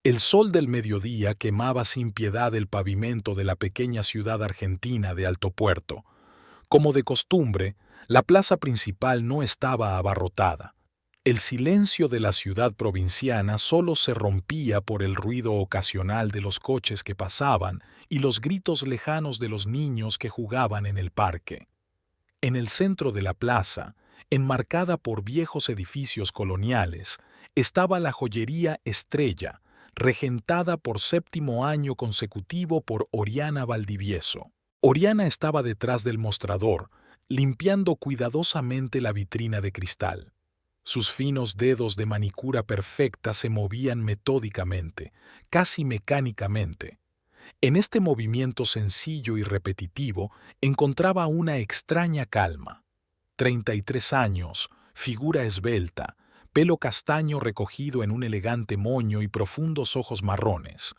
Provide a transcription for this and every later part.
El sol del mediodía quemaba sin piedad el pavimento de la pequeña ciudad argentina de Alto Puerto. Como de costumbre, la plaza principal no estaba abarrotada. El silencio de la ciudad provinciana solo se rompía por el ruido ocasional de los coches que pasaban y los gritos lejanos de los niños que jugaban en el parque. En el centro de la plaza, enmarcada por viejos edificios coloniales, estaba la joyería Estrella, regentada por séptimo año consecutivo por Oriana Valdivieso. Oriana estaba detrás del mostrador, limpiando cuidadosamente la vitrina de cristal. Sus finos dedos de manicura perfecta se movían metódicamente, casi mecánicamente. En este movimiento sencillo y repetitivo encontraba una extraña calma. 33 años, figura esbelta, pelo castaño recogido en un elegante moño y profundos ojos marrones.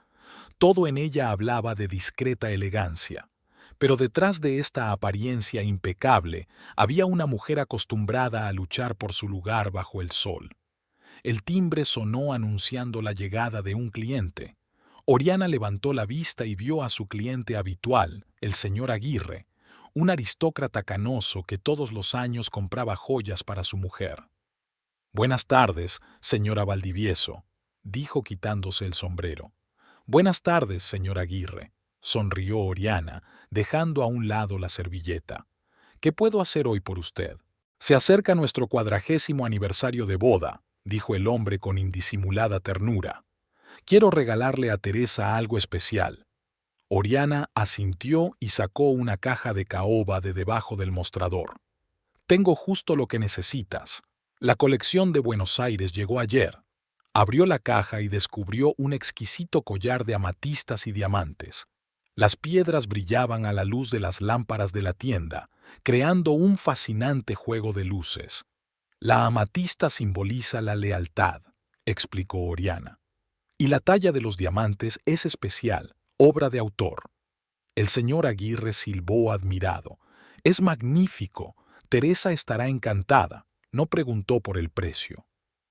Todo en ella hablaba de discreta elegancia. Pero detrás de esta apariencia impecable había una mujer acostumbrada a luchar por su lugar bajo el sol. El timbre sonó anunciando la llegada de un cliente. Oriana levantó la vista y vio a su cliente habitual, el señor Aguirre, un aristócrata canoso que todos los años compraba joyas para su mujer. «Buenas tardes, señora Valdivieso», dijo quitándose el sombrero. «Buenas tardes, señor Aguirre», sonrió Oriana, dejando a un lado la servilleta. «¿Qué puedo hacer hoy por usted?» «Se acerca nuestro 40º aniversario de boda», dijo el hombre con indisimulada ternura. «Quiero regalarle a Teresa algo especial». Oriana asintió y sacó una caja de caoba de debajo del mostrador. «Tengo justo lo que necesitas. La colección de Buenos Aires llegó ayer». Abrió la caja y descubrió un exquisito collar de amatistas y diamantes. Las piedras brillaban a la luz de las lámparas de la tienda, creando un fascinante juego de luces. «La amatista simboliza la lealtad», explicó Oriana. «Y la talla de los diamantes es especial, obra de autor». El señor Aguirre silbó admirado. «Es magnífico. Teresa estará encantada». No preguntó por el precio.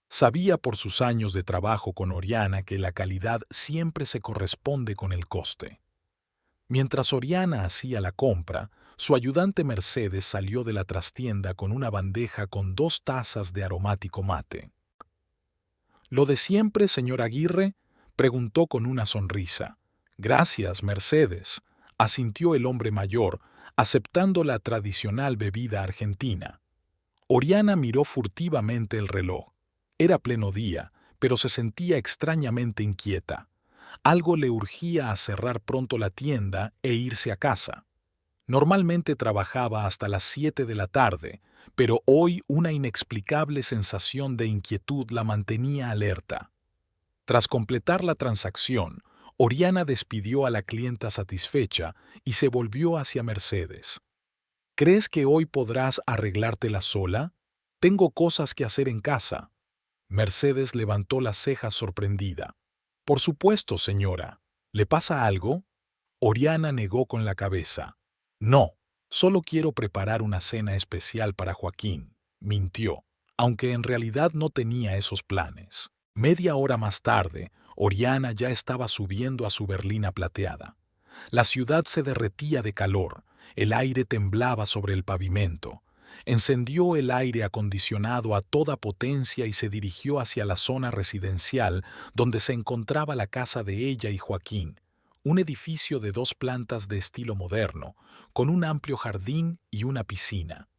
Sabía por sus años de trabajo con Oriana que la calidad siempre se corresponde con el coste. Mientras Oriana hacía la compra, su ayudante Mercedes salió de la trastienda con una bandeja con 2 tazas de aromático mate. «¿Lo de siempre, señor Aguirre?», preguntó con una sonrisa. «Gracias, Mercedes», asintió el hombre mayor, aceptando la tradicional bebida argentina. Oriana miró furtivamente el reloj. Era pleno día, pero se sentía extrañamente inquieta. Algo le urgía a cerrar pronto la tienda e irse a casa. Normalmente trabajaba hasta las 7 de la tarde, pero hoy una inexplicable sensación de inquietud la mantenía alerta. Tras completar la transacción, Oriana despidió a la clienta satisfecha y se volvió hacia Mercedes. «¿Crees que hoy podrás arreglártela sola? Tengo cosas que hacer en casa». Mercedes levantó las cejas sorprendida. «Por supuesto, señora. ¿Le pasa algo?» Oriana negó con la cabeza. «No, solo quiero preparar una cena especial para Joaquín», mintió, aunque en realidad no tenía esos planes. Media hora más tarde, Oriana ya estaba subiendo a su berlina plateada. La ciudad se derretía de calor, el aire temblaba sobre el pavimento. Encendió el aire acondicionado a toda potencia y se dirigió hacia la zona residencial donde se encontraba la casa de ella y Joaquín, un edificio de 2 plantas de estilo moderno, con un amplio jardín y una piscina.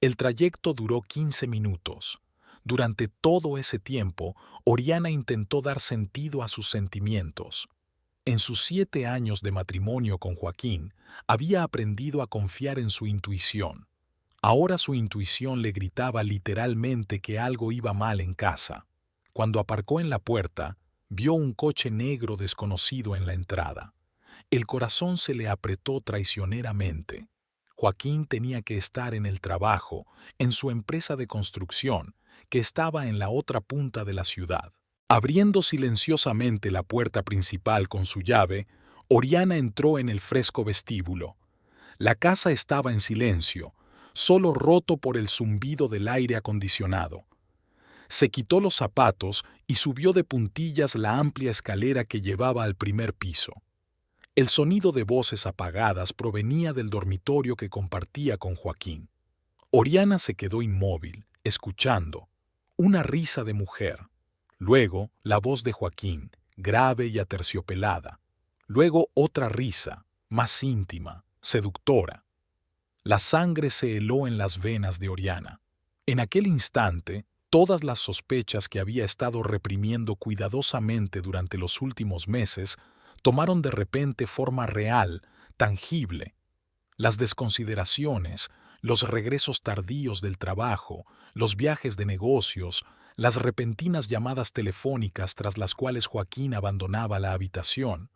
El trayecto duró 15 minutos. Durante todo ese tiempo, Oriana intentó dar sentido a sus sentimientos. En sus 7 años de matrimonio con Joaquín, había aprendido a confiar en su intuición. Ahora su intuición le gritaba literalmente que algo iba mal en casa. Cuando aparcó en la puerta, vio un coche negro desconocido en la entrada. El corazón se le apretó traicioneramente. Joaquín tenía que estar en el trabajo, en su empresa de construcción, que estaba en la otra punta de la ciudad. Abriendo silenciosamente la puerta principal con su llave, Oriana entró en el fresco vestíbulo. La casa estaba en silencio, solo roto por el zumbido del aire acondicionado. Se quitó los zapatos y subió de puntillas la amplia escalera que llevaba al primer piso. El sonido de voces apagadas provenía del dormitorio que compartía con Joaquín. Oriana se quedó inmóvil, escuchando. Una risa de mujer. Luego, la voz de Joaquín, grave y aterciopelada. Luego otra risa, más íntima, seductora. La sangre se heló en las venas de Oriana. En aquel instante, todas las sospechas que había estado reprimiendo cuidadosamente durante los últimos meses tomaron de repente forma real, tangible. Las desconsideraciones, los regresos tardíos del trabajo, los viajes de negocios, las repentinas llamadas telefónicas tras las cuales Joaquín abandonaba la habitación.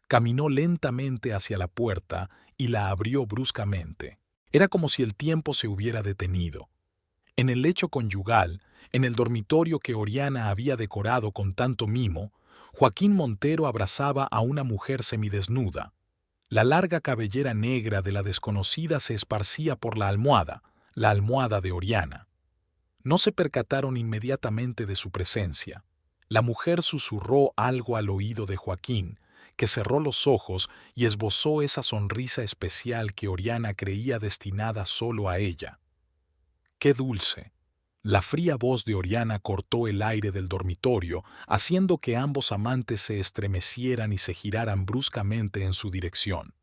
Caminó lentamente hacia la puerta y la abrió bruscamente. Era como si el tiempo se hubiera detenido. En el lecho conyugal, en el dormitorio que Oriana había decorado con tanto mimo, Joaquín Montero abrazaba a una mujer semidesnuda. La larga cabellera negra de la desconocida se esparcía por la almohada de Oriana. No se percataron inmediatamente de su presencia. La mujer susurró algo al oído de Joaquín, que cerró los ojos y esbozó esa sonrisa especial que Oriana creía destinada solo a ella. ¡Qué dulce! La fría voz de Oriana cortó el aire del dormitorio, haciendo que ambos amantes se estremecieran y se giraran bruscamente en su dirección.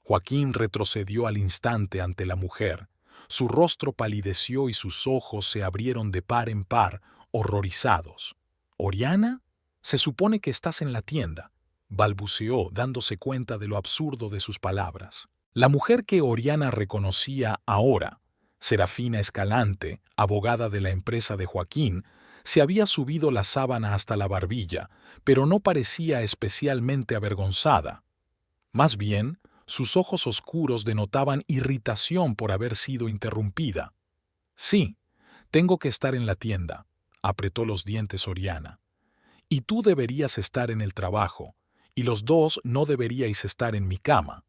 Joaquín retrocedió al instante ante la mujer. Su rostro palideció y sus ojos se abrieron de par en par, horrorizados. «¿Oriana? Se supone que estás en la tienda», balbuceó, dándose cuenta de lo absurdo de sus palabras. La mujer que Oriana reconocía ahora, Serafina Escalante, abogada de la empresa de Joaquín, se había subido la sábana hasta la barbilla, pero no parecía especialmente avergonzada. Más bien, sus ojos oscuros denotaban irritación por haber sido interrumpida. «Sí, tengo que estar en la tienda», apretó los dientes Oriana. «Y tú deberías estar en el trabajo, y los dos no deberíais estar en mi cama».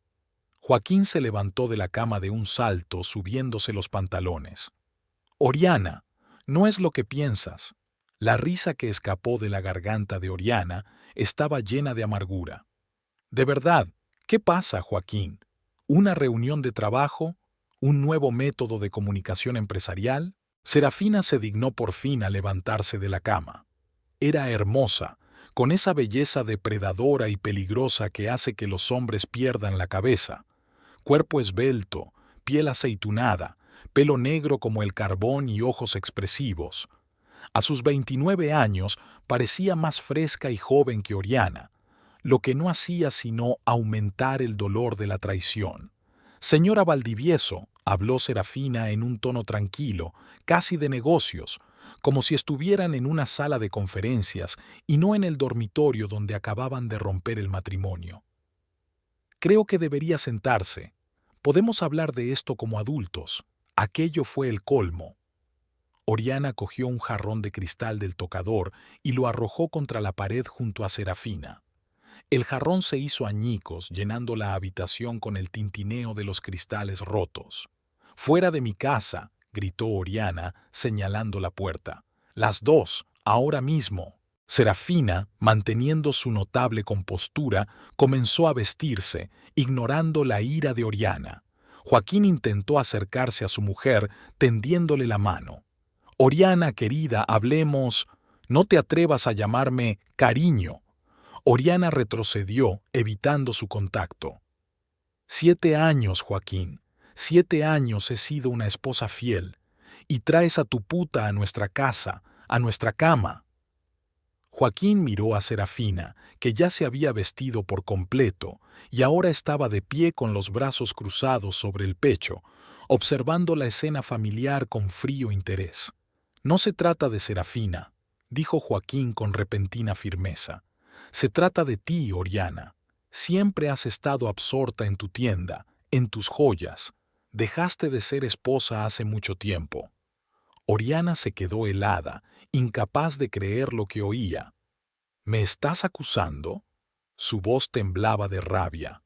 Joaquín se levantó de la cama de un salto, subiéndose los pantalones. «Oriana, no es lo que piensas». La risa que escapó de la garganta de Oriana estaba llena de amargura. «De verdad, ¿qué pasa, Joaquín? ¿Una reunión de trabajo? ¿Un nuevo método de comunicación empresarial?» Serafina se dignó por fin a levantarse de la cama. Era hermosa, con esa belleza depredadora y peligrosa que hace que los hombres pierdan la cabeza. Cuerpo esbelto, piel aceitunada, pelo negro como el carbón y ojos expresivos. A sus 29 años parecía más fresca y joven que Oriana, lo que no hacía sino aumentar el dolor de la traición. «Señora Valdivieso», habló Serafina en un tono tranquilo, casi de negocios, como si estuvieran en una sala de conferencias y no en el dormitorio donde acababan de romper el matrimonio. «Creo que debería sentarse. Podemos hablar de esto como adultos. Aquello fue el colmo». Oriana cogió un jarrón de cristal del tocador y lo arrojó contra la pared junto a Serafina. El jarrón se hizo añicos, llenando la habitación con el tintineo de los cristales rotos. «Fuera de mi casa», gritó Oriana, señalando la puerta. «Las dos, ahora mismo». Serafina, manteniendo su notable compostura, comenzó a vestirse, ignorando la ira de Oriana. Joaquín intentó acercarse a su mujer, tendiéndole la mano. «Oriana, querida, hablemos. No te atrevas a llamarme cariño». Oriana retrocedió, evitando su contacto. 7 años, Joaquín. 7 años he sido una esposa fiel. Y traes a tu puta a nuestra casa, a nuestra cama». Joaquín miró a Serafina, que ya se había vestido por completo, y ahora estaba de pie con los brazos cruzados sobre el pecho, observando la escena familiar con frío interés. «No se trata de Serafina», dijo Joaquín con repentina firmeza. «Se trata de ti, Oriana. Siempre has estado absorta en tu tienda, en tus joyas. Dejaste de ser esposa hace mucho tiempo». Oriana se quedó helada, incapaz de creer lo que oía. «¿Me estás acusando?» Su voz temblaba de rabia.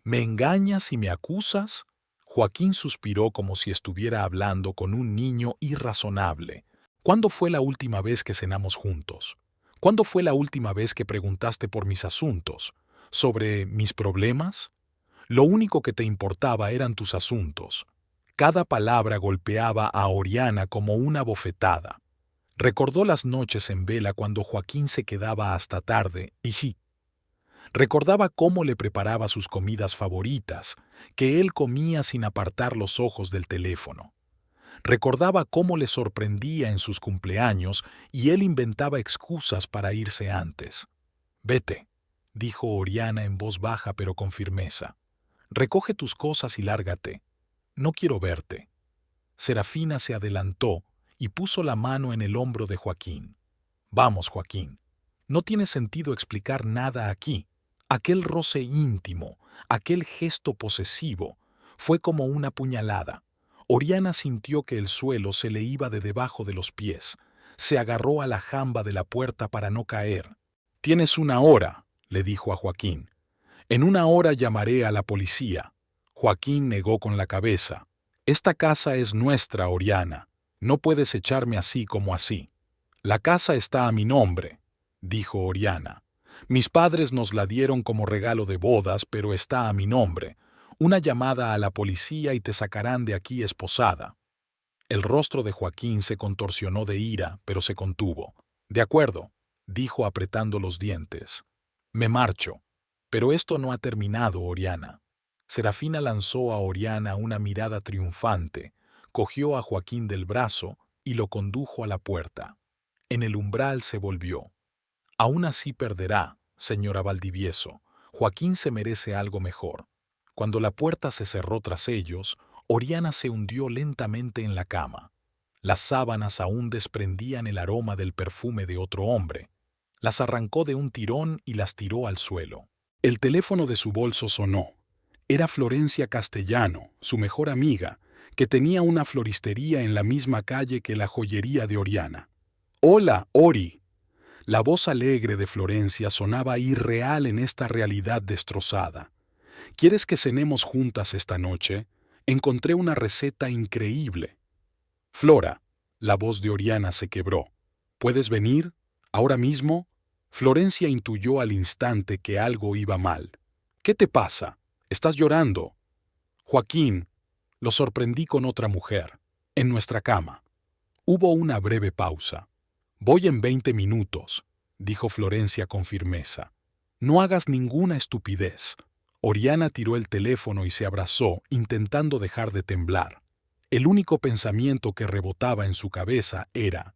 «¿Me engañas y me acusas?» Joaquín suspiró como si estuviera hablando con un niño irrazonable. ¿Cuándo fue la última vez que cenamos juntos? ¿Cuándo fue la última vez que preguntaste por mis asuntos? ¿Sobre mis problemas? Lo único que te importaba eran tus asuntos. Cada palabra golpeaba a Oriana como una bofetada. Recordó las noches en vela cuando Joaquín se quedaba hasta tarde y recordaba cómo le preparaba sus comidas favoritas, que él comía sin apartar los ojos del teléfono. Recordaba cómo le sorprendía en sus cumpleaños y él inventaba excusas para irse antes. «Vete», dijo Oriana en voz baja pero con firmeza. «Recoge tus cosas y lárgate. No quiero verte». Serafina se adelantó y puso la mano en el hombro de Joaquín. «Vamos, Joaquín. No tiene sentido explicar nada aquí». Aquel roce íntimo, aquel gesto posesivo, fue como una puñalada. Oriana sintió que el suelo se le iba de debajo de los pies. Se agarró a la jamba de la puerta para no caer. «Tienes 1 hora», le dijo a Joaquín. «En 1 hora llamaré a la policía». Joaquín negó con la cabeza. «Esta casa es nuestra, Oriana. No puedes echarme así como así». «La casa está a mi nombre», dijo Oriana. «Mis padres nos la dieron como regalo de bodas, pero está a mi nombre. Una llamada a la policía y te sacarán de aquí esposada». El rostro de Joaquín se contorsionó de ira, pero se contuvo. «De acuerdo», dijo apretando los dientes. «Me marcho. Pero esto no ha terminado, Oriana». Serafina lanzó a Oriana una mirada triunfante, cogió a Joaquín del brazo y lo condujo a la puerta. En el umbral se volvió. «Aún así perderá, señora Valdivieso. Joaquín se merece algo mejor». Cuando la puerta se cerró tras ellos, Oriana se hundió lentamente en la cama. Las sábanas aún desprendían el aroma del perfume de otro hombre. Las arrancó de un tirón y las tiró al suelo. El teléfono de su bolso sonó. Era Florencia Castellano, su mejor amiga, que tenía una floristería en la misma calle que la joyería de Oriana. «Hola, Ori». La voz alegre de Florencia sonaba irreal en esta realidad destrozada. «¿Quieres que cenemos juntas esta noche? Encontré una receta increíble». «Flora», la voz de Oriana se quebró. «¿Puedes venir? ¿Ahora mismo?» Florencia intuyó al instante que algo iba mal. «¿Qué te pasa? ¿Estás llorando?» «Joaquín, lo sorprendí con otra mujer, en nuestra cama». Hubo una breve pausa. «Voy en 20 minutos», dijo Florencia con firmeza. «No hagas ninguna estupidez». Oriana tiró el teléfono y se abrazó, intentando dejar de temblar. El único pensamiento que rebotaba en su cabeza era: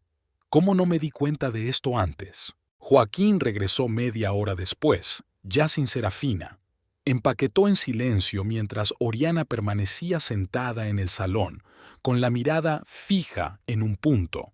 «¿Cómo no me di cuenta de esto antes?». Joaquín regresó media hora después, ya sin Serafina. Empaquetó en silencio mientras Oriana permanecía sentada en el salón, con la mirada fija en un punto.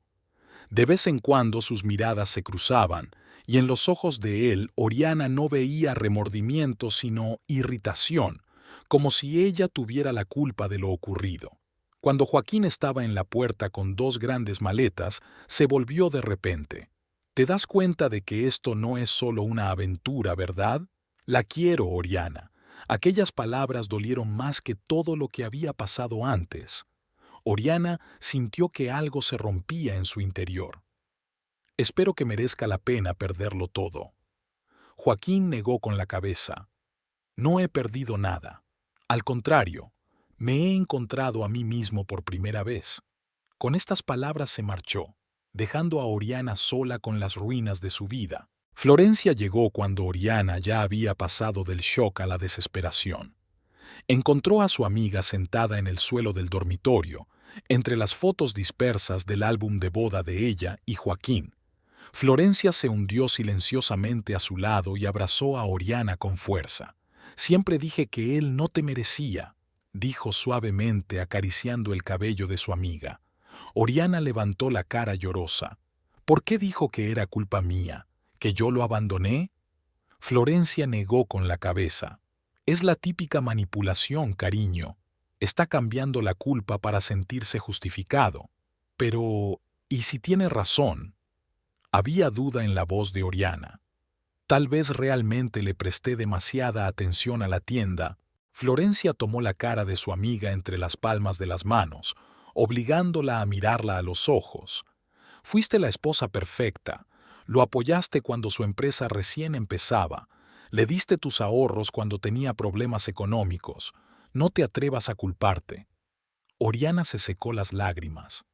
De vez en cuando sus miradas se cruzaban, y en los ojos de él Oriana no veía remordimiento sino irritación, como si ella tuviera la culpa de lo ocurrido. Cuando Joaquín estaba en la puerta con 2 grandes maletas, se volvió de repente. «¿Te das cuenta de que esto no es solo una aventura, verdad? La quiero, Oriana». Aquellas palabras dolieron más que todo lo que había pasado antes. Oriana sintió que algo se rompía en su interior. «Espero que merezca la pena perderlo todo». Joaquín negó con la cabeza. «No he perdido nada. Al contrario, me he encontrado a mí mismo por primera vez». Con estas palabras se marchó, dejando a Oriana sola con las ruinas de su vida. Florencia llegó cuando Oriana ya había pasado del shock a la desesperación. Encontró a su amiga sentada en el suelo del dormitorio, entre las fotos dispersas del álbum de boda de ella y Joaquín. Florencia se hundió silenciosamente a su lado y abrazó a Oriana con fuerza. «Siempre dije que él no te merecía», dijo suavemente acariciando el cabello de su amiga. Oriana levantó la cara llorosa. «¿Por qué dijo que era culpa mía? ¿Que yo lo abandoné?». Florencia negó con la cabeza. «Es la típica manipulación, cariño. Está cambiando la culpa para sentirse justificado. Pero, ¿y si tiene razón?». Había duda en la voz de Oriana. «Tal vez realmente le presté demasiada atención a la tienda». Florencia tomó la cara de su amiga entre las palmas de las manos, obligándola a mirarla a los ojos. Fuiste la esposa perfecta. Lo apoyaste cuando su empresa recién empezaba. Le diste tus ahorros cuando tenía problemas económicos. No te atrevas a culparte. Oriana se secó las lágrimas.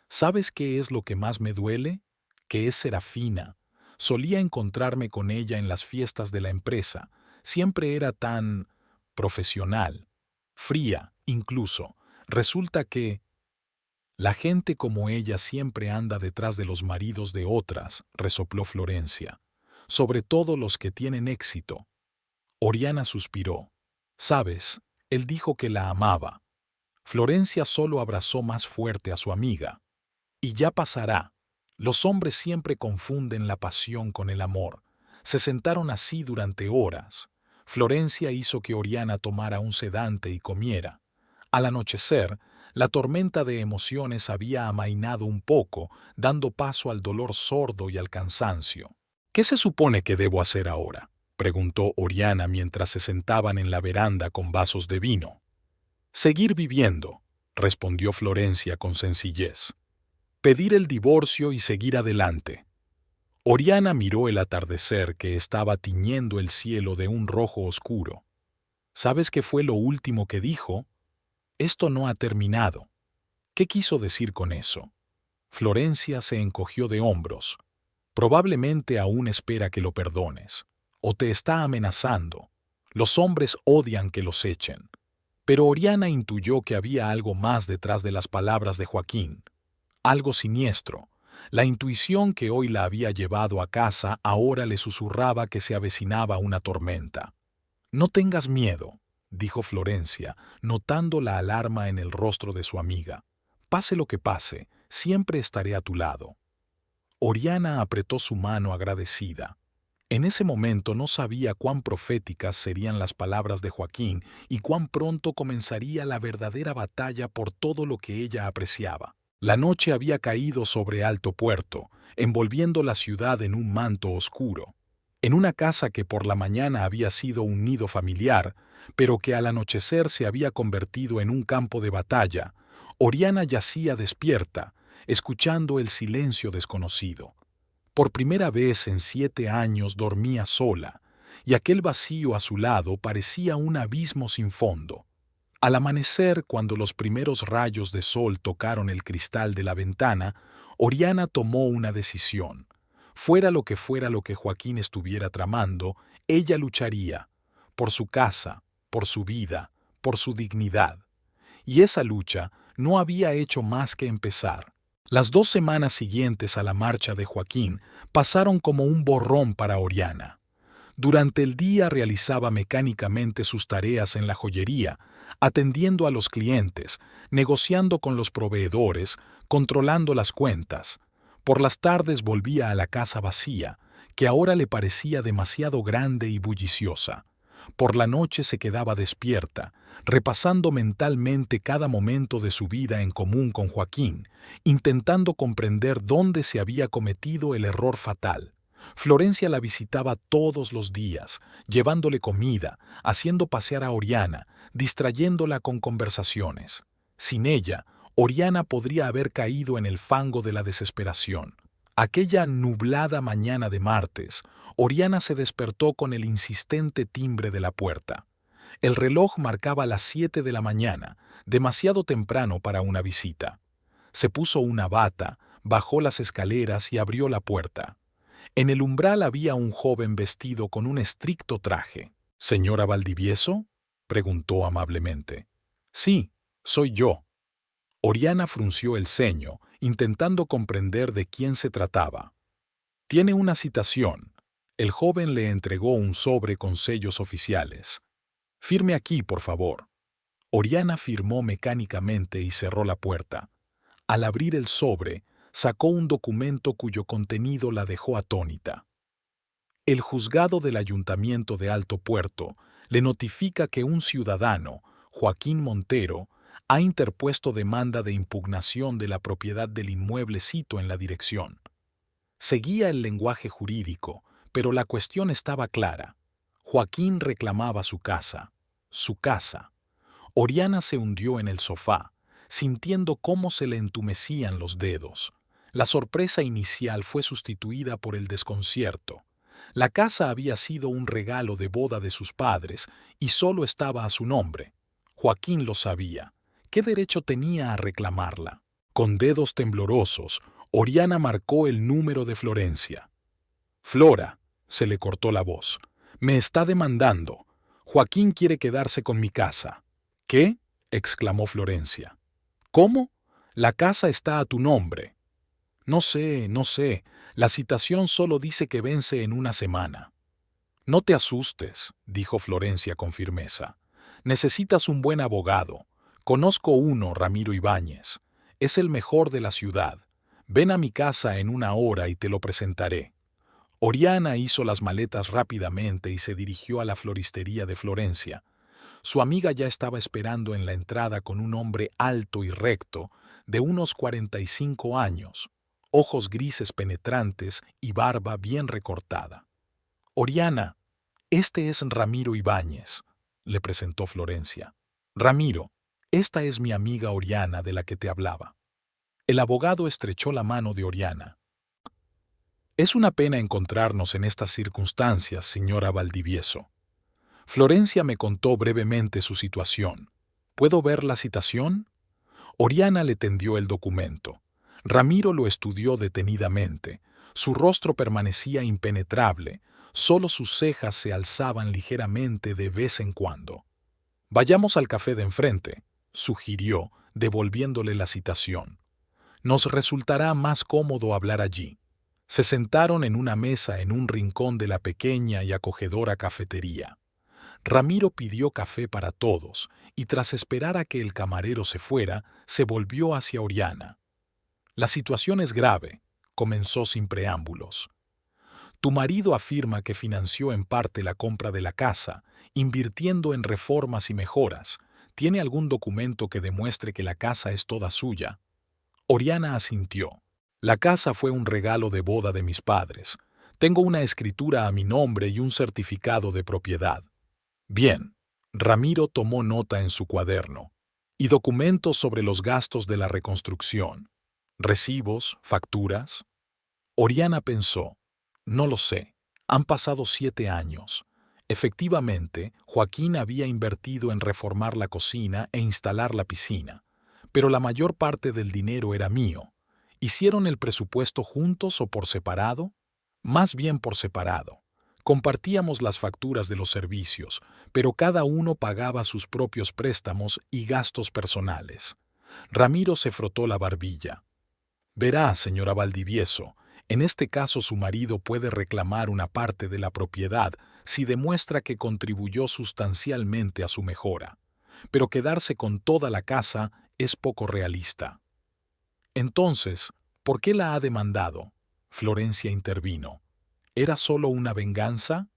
¿Sabes qué es lo que más me duele? Que es Serafina. Solía encontrarme con ella en las fiestas de la empresa. Siempre era tan profesional, fría, incluso. Resulta que la gente como ella siempre anda detrás de los maridos de otras, resopló Florencia. Sobre todo los que tienen éxito. Oriana suspiró. ¿Sabes? Él dijo que la amaba. Florencia solo abrazó más fuerte a su amiga. Y ya pasará. Los hombres siempre confunden la pasión con el amor. Se sentaron así durante horas. Florencia hizo que Oriana tomara un sedante y comiera. Al anochecer, la tormenta de emociones había amainado un poco, dando paso al dolor sordo y al cansancio. ¿Qué se supone que debo hacer ahora?, preguntó Oriana mientras se sentaban en la veranda con vasos de vino. Seguir viviendo, respondió Florencia con sencillez. Pedir el divorcio y seguir adelante. Oriana miró el atardecer que estaba tiñendo el cielo de un rojo oscuro. ¿Sabes qué fue lo último que dijo? Esto no ha terminado. ¿Qué quiso decir con eso? Florencia se encogió de hombros. Probablemente aún espera que lo perdones. O te está amenazando. Los hombres odian que los echen. Pero Oriana intuyó que había algo más detrás de las palabras de Joaquín. Algo siniestro. La intuición que hoy la había llevado a casa ahora le susurraba que se avecinaba una tormenta. No tengas miedo, dijo Florencia, notando la alarma en el rostro de su amiga. Pase lo que pase, siempre estaré a tu lado. Oriana apretó su mano agradecida. En ese momento no sabía cuán proféticas serían las palabras de Joaquín y cuán pronto comenzaría la verdadera batalla por todo lo que ella apreciaba. La noche había caído sobre Alto Puerto, envolviendo la ciudad en un manto oscuro. En una casa que por la mañana había sido un nido familiar, pero que al anochecer se había convertido en un campo de batalla, Oriana yacía despierta, escuchando el silencio desconocido. Por primera vez en 7 años dormía sola, y aquel vacío a su lado parecía un abismo sin fondo. Al amanecer, cuando los primeros rayos de sol tocaron el cristal de la ventana, Oriana tomó una decisión. Fuera lo que Joaquín estuviera tramando, ella lucharía, por su casa, por su vida, por su dignidad. Y esa lucha no había hecho más que empezar. Las 2 semanas siguientes a la marcha de Joaquín pasaron como un borrón para Oriana. Durante el día realizaba mecánicamente sus tareas en la joyería, atendiendo a los clientes, negociando con los proveedores, controlando las cuentas. Por las tardes volvía a la casa vacía, que ahora le parecía demasiado grande y bulliciosa. Por la noche se quedaba despierta, repasando mentalmente cada momento de su vida en común con Joaquín, intentando comprender dónde se había cometido el error fatal. Florencia la visitaba todos los días, llevándole comida, haciendo pasear a Oriana, distrayéndola con conversaciones. Sin ella, Oriana podría haber caído en el fango de la desesperación. Aquella nublada mañana de martes, Oriana se despertó con el insistente timbre de la puerta. El reloj marcaba las 7 de la mañana, demasiado temprano para una visita. Se puso una bata, bajó las escaleras y abrió la puerta. En el umbral había un joven vestido con un estricto traje. «¿Señora Valdivieso?», preguntó amablemente. «Sí, soy yo». Oriana frunció el ceño, intentando comprender de quién se trataba. «Tiene una citación». El joven le entregó un sobre con sellos oficiales. «Firme aquí, por favor». Oriana firmó mecánicamente y cerró la puerta. Al abrir el sobre, sacó un documento cuyo contenido la dejó atónita. El juzgado del Ayuntamiento de Alto Puerto le notifica que un ciudadano, Joaquín Montero, ha interpuesto demanda de impugnación de la propiedad del inmueble sito en la dirección. Seguía el lenguaje jurídico, pero la cuestión estaba clara. Joaquín reclamaba su casa. Su casa. Oriana se hundió en el sofá, sintiendo cómo se le entumecían los dedos. La sorpresa inicial fue sustituida por el desconcierto. La casa había sido un regalo de boda de sus padres y solo estaba a su nombre. Joaquín lo sabía. ¿Qué derecho tenía a reclamarla? Con dedos temblorosos, Oriana marcó el número de Florencia. Flora, se le cortó la voz, me está demandando. Joaquín quiere quedarse con mi casa. ¿Qué? Exclamó Florencia. ¿Cómo? La casa está a tu nombre. No sé, no sé. La citación solo dice que vence en una semana. No te asustes, dijo Florencia con firmeza. Necesitas un buen abogado. Conozco uno, Ramiro Ibáñez. Es el mejor de la ciudad. Ven a mi casa en una hora y te lo presentaré. Oriana hizo las maletas rápidamente y se dirigió a la floristería de Florencia. Su amiga ya estaba esperando en la entrada con un hombre alto y recto, de unos 45 años, ojos grises penetrantes y barba bien recortada. Oriana, este es Ramiro Ibáñez, le presentó Florencia. Ramiro, esta es mi amiga Oriana de la que te hablaba. El abogado estrechó la mano de Oriana. Es una pena encontrarnos en estas circunstancias, señora Valdivieso. Florencia me contó brevemente su situación. ¿Puedo ver la citación? Oriana le tendió el documento. Ramiro lo estudió detenidamente. Su rostro permanecía impenetrable, solo sus cejas se alzaban ligeramente de vez en cuando. Vayamos al café de enfrente, sugirió, devolviéndole la citación. Nos resultará más cómodo hablar allí. Se sentaron en una mesa en un rincón de la pequeña y acogedora cafetería. Ramiro pidió café para todos y tras esperar a que el camarero se fuera, se volvió hacia Oriana. La situación es grave, comenzó sin preámbulos. Tu marido afirma que financió en parte la compra de la casa, invirtiendo en reformas y mejoras. ¿Tiene algún documento que demuestre que la casa es toda suya? Oriana asintió. La casa fue un regalo de boda de mis padres. Tengo una escritura a mi nombre y un certificado de propiedad. Bien, Ramiro tomó nota en su cuaderno. Y documentos sobre los gastos de la reconstrucción. ¿Recibos? ¿Facturas? Oriana pensó. No lo sé. Han pasado 7 años. Efectivamente, Joaquín había invertido en reformar la cocina e instalar la piscina. Pero la mayor parte del dinero era mío. ¿Hicieron el presupuesto juntos o por separado? Más bien por separado. Compartíamos las facturas de los servicios, pero cada uno pagaba sus propios préstamos y gastos personales. Ramiro se frotó la barbilla. Verá, señora Valdivieso, en este caso su marido puede reclamar una parte de la propiedad si demuestra que contribuyó sustancialmente a su mejora, pero quedarse con toda la casa es poco realista. Entonces, ¿por qué la ha demandado? Florencia intervino. ¿Era solo una venganza?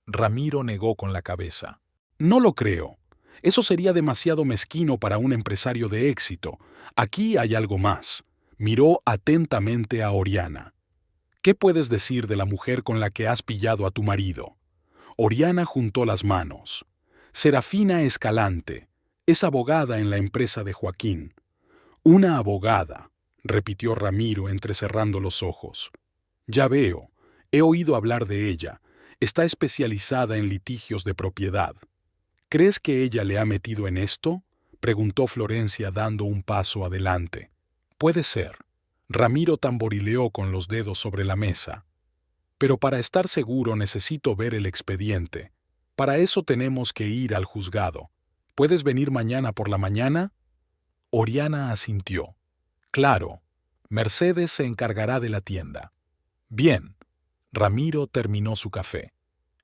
Ramiro negó con la cabeza. No lo creo. Eso sería demasiado mezquino para un empresario de éxito. Aquí hay algo más. Miró atentamente a Oriana. ¿Qué puedes decir de la mujer con la que has pillado a tu marido? Oriana juntó las manos. Serafina Escalante. Es abogada en la empresa de Joaquín. Una abogada, repitió Ramiro entrecerrando los ojos. Ya veo. He oído hablar de ella. Está especializada en litigios de propiedad. ¿Crees que ella le ha metido en esto? Preguntó Florencia dando un paso adelante. Puede ser. Ramiro tamborileó con los dedos sobre la mesa. Pero para estar seguro necesito ver el expediente. Para eso tenemos que ir al juzgado. ¿Puedes venir mañana por la mañana? Oriana asintió. Claro. Mercedes se encargará de la tienda. Bien. Ramiro terminó su café.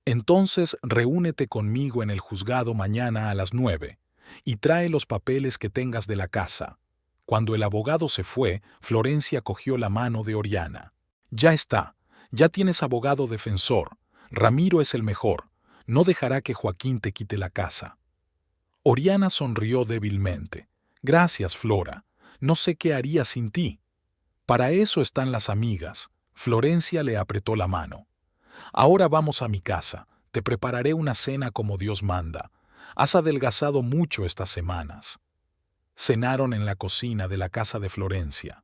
Entonces reúnete conmigo en el juzgado mañana a las 9 y trae los papeles que tengas de la casa. Cuando el abogado se fue, Florencia cogió la mano de Oriana. Ya está, ya tienes abogado defensor. Ramiro es el mejor. No dejará que Joaquín te quite la casa. Oriana sonrió débilmente. Gracias, Flora. No sé qué haría sin ti. Para eso están las amigas. Florencia le apretó la mano. Ahora vamos a mi casa. Te prepararé una cena como Dios manda. Has adelgazado mucho estas semanas. Cenaron en la cocina de la casa de Florencia.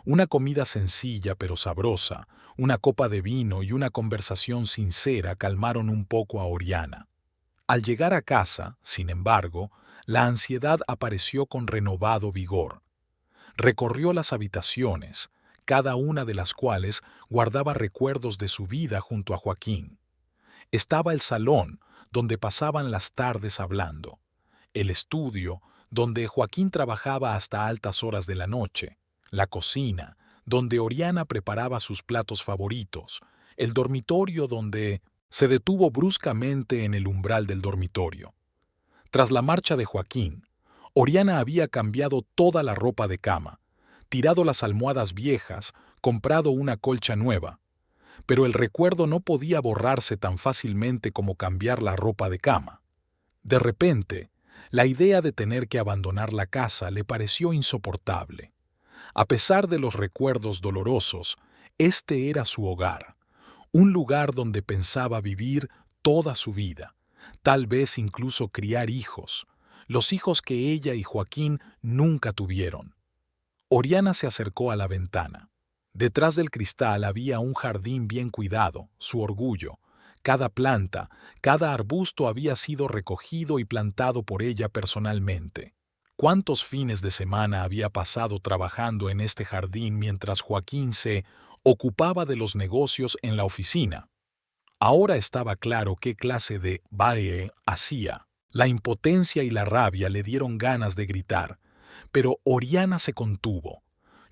Una comida sencilla pero sabrosa, una copa de vino y una conversación sincera calmaron un poco a Oriana. Al llegar a casa, sin embargo, la ansiedad apareció con renovado vigor. Recorrió las habitaciones, cada una de las cuales guardaba recuerdos de su vida junto a Joaquín. Estaba el salón, donde pasaban las tardes hablando, el estudio, donde Joaquín trabajaba hasta altas horas de la noche, la cocina, donde Oriana preparaba sus platos favoritos, el dormitorio donde se detuvo bruscamente en el umbral del dormitorio. Tras la marcha de Joaquín, Oriana había cambiado toda la ropa de cama, tirado las almohadas viejas, comprado una colcha nueva. Pero el recuerdo no podía borrarse tan fácilmente como cambiar la ropa de cama. De repente, la idea de tener que abandonar la casa le pareció insoportable. A pesar de los recuerdos dolorosos, este era su hogar, un lugar donde pensaba vivir toda su vida, tal vez incluso criar hijos, los hijos que ella y Joaquín nunca tuvieron. Oriana se acercó a la ventana. Detrás del cristal había un jardín bien cuidado, su orgullo. Cada planta, cada arbusto había sido recogido y plantado por ella personalmente. ¿Cuántos fines de semana había pasado trabajando en este jardín mientras Joaquín se ocupaba de los negocios en la oficina? Ahora estaba claro qué clase de baile hacía. La impotencia y la rabia le dieron ganas de gritar, pero Oriana se contuvo.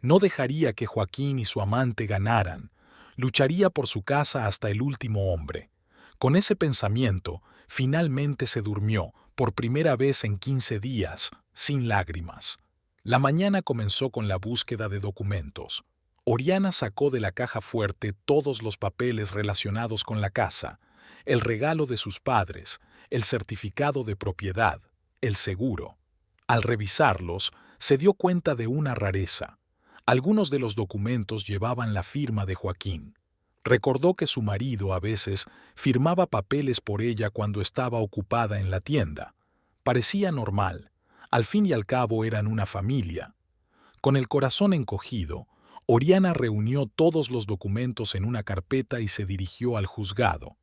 No dejaría que Joaquín y su amante ganaran. Lucharía por su casa hasta el último hombre. Con ese pensamiento, finalmente se durmió, por primera vez en 15 días, sin lágrimas. La mañana comenzó con la búsqueda de documentos. Oriana sacó de la caja fuerte todos los papeles relacionados con la casa, el regalo de sus padres, el certificado de propiedad, el seguro. Al revisarlos, se dio cuenta de una rareza. Algunos de los documentos llevaban la firma de Joaquín. Recordó que su marido a veces firmaba papeles por ella cuando estaba ocupada en la tienda. Parecía normal. Al fin y al cabo eran una familia. Con el corazón encogido, Oriana reunió todos los documentos en una carpeta y se dirigió al juzgado.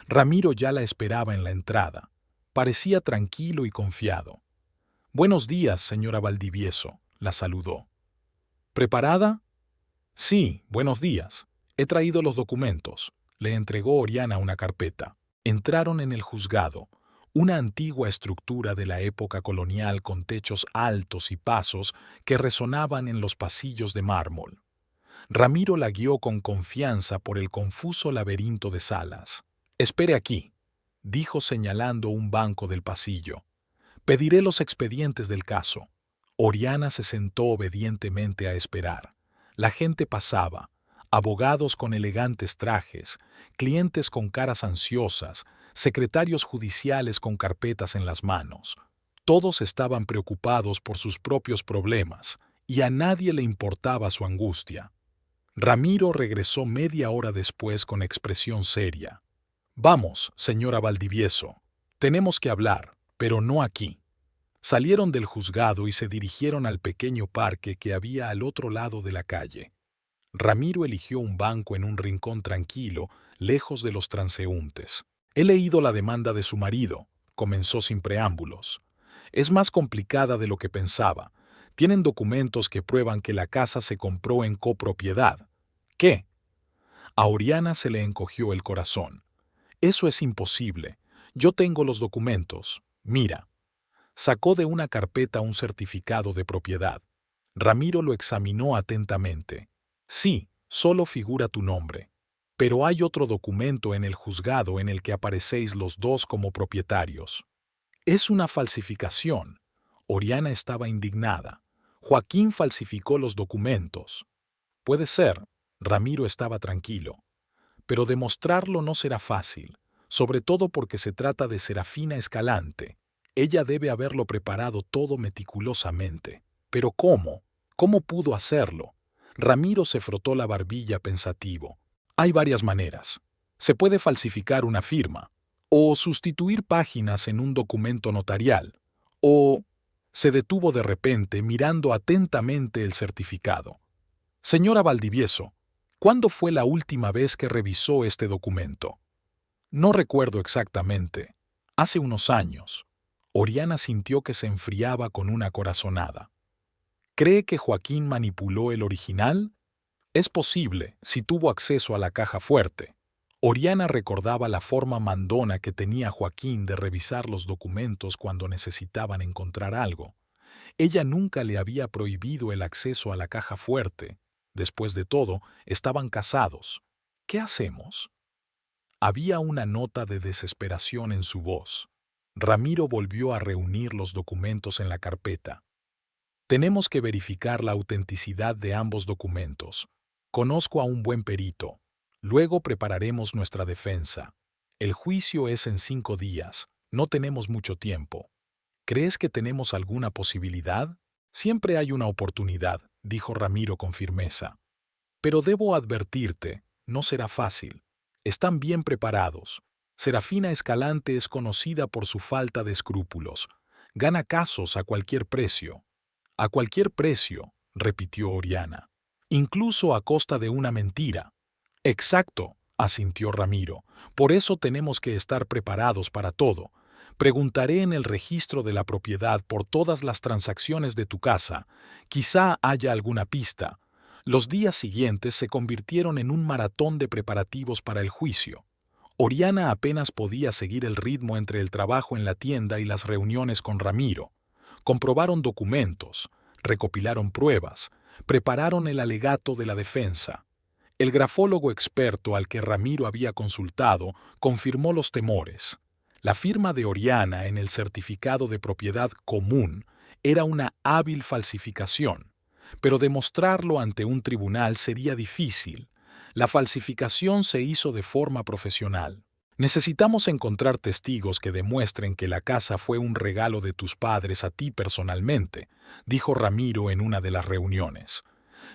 Ramiro ya la esperaba en la entrada. Parecía tranquilo y confiado. «Buenos días, señora Valdivieso», la saludó. «¿Preparada?» «Sí, buenos días. He traído los documentos», le entregó Oriana una carpeta. Entraron en el juzgado, una antigua estructura de la época colonial con techos altos y pasos que resonaban en los pasillos de mármol. Ramiro la guió con confianza por el confuso laberinto de salas. «Espere aquí», dijo señalando un banco del pasillo. «Pediré los expedientes del caso». Oriana se sentó obedientemente a esperar. La gente pasaba, abogados con elegantes trajes, clientes con caras ansiosas, secretarios judiciales con carpetas en las manos. Todos estaban preocupados por sus propios problemas, y a nadie le importaba su angustia. Ramiro regresó media hora después con expresión seria. «Vamos, señora Valdivieso. Tenemos que hablar, pero no aquí». Salieron del juzgado y se dirigieron al pequeño parque que había al otro lado de la calle. Ramiro eligió un banco en un rincón tranquilo, lejos de los transeúntes. «He leído la demanda de su marido», comenzó sin preámbulos. «Es más complicada de lo que pensaba. Tienen documentos que prueban que la casa se compró en copropiedad». «¿Qué?». A Oriana se le encogió el corazón. «Eso es imposible. Yo tengo los documentos. Mira». Sacó de una carpeta un certificado de propiedad. Ramiro lo examinó atentamente. «Sí, solo figura tu nombre. Pero hay otro documento en el juzgado en el que aparecéis los dos como propietarios». «Es una falsificación». Oriana estaba indignada. «Joaquín falsificó los documentos». «Puede ser». Ramiro estaba tranquilo. «Pero demostrarlo no será fácil, sobre todo porque se trata de Serafina Escalante. Ella debe haberlo preparado todo meticulosamente. ¿Pero cómo? ¿Cómo pudo hacerlo?». Ramiro se frotó la barbilla pensativo. «Hay varias maneras. Se puede falsificar una firma, o sustituir páginas en un documento notarial, o...». Se detuvo de repente mirando atentamente el certificado. Señora Valdivieso, ¿cuándo fue la última vez que revisó este documento? No recuerdo exactamente. Hace unos años. Oriana sintió que se enfriaba con una corazonada. ¿Cree que Joaquín manipuló el original? Es posible, si tuvo acceso a la caja fuerte. Oriana recordaba la forma mandona que tenía Joaquín de revisar los documentos cuando necesitaban encontrar algo. Ella nunca le había prohibido el acceso a la caja fuerte. Después de todo, estaban casados. ¿Qué hacemos? Había una nota de desesperación en su voz. Ramiro volvió a reunir los documentos en la carpeta. Tenemos que verificar la autenticidad de ambos documentos. Conozco a un buen perito. Luego prepararemos nuestra defensa. El juicio es en 5 días. No tenemos mucho tiempo. ¿Crees que tenemos alguna posibilidad? Siempre hay una oportunidad, dijo Ramiro con firmeza. Pero debo advertirte, no será fácil. Están bien preparados. Serafina Escalante es conocida por su falta de escrúpulos. Gana casos a cualquier precio. A cualquier precio, repitió Oriana. Incluso a costa de una mentira. Exacto, asintió Ramiro. Por eso tenemos que estar preparados para todo. Preguntaré en el registro de la propiedad por todas las transacciones de tu casa. Quizá haya alguna pista. Los días siguientes se convirtieron en un maratón de preparativos para el juicio. Oriana apenas podía seguir el ritmo entre el trabajo en la tienda y las reuniones con Ramiro. Comprobaron documentos, recopilaron pruebas, prepararon el alegato de la defensa. El grafólogo experto al que Ramiro había consultado confirmó los temores. La firma de Oriana en el certificado de propiedad común era una hábil falsificación, pero demostrarlo ante un tribunal sería difícil. La falsificación se hizo de forma profesional. Necesitamos encontrar testigos que demuestren que la casa fue un regalo de tus padres a ti personalmente, dijo Ramiro en una de las reuniones.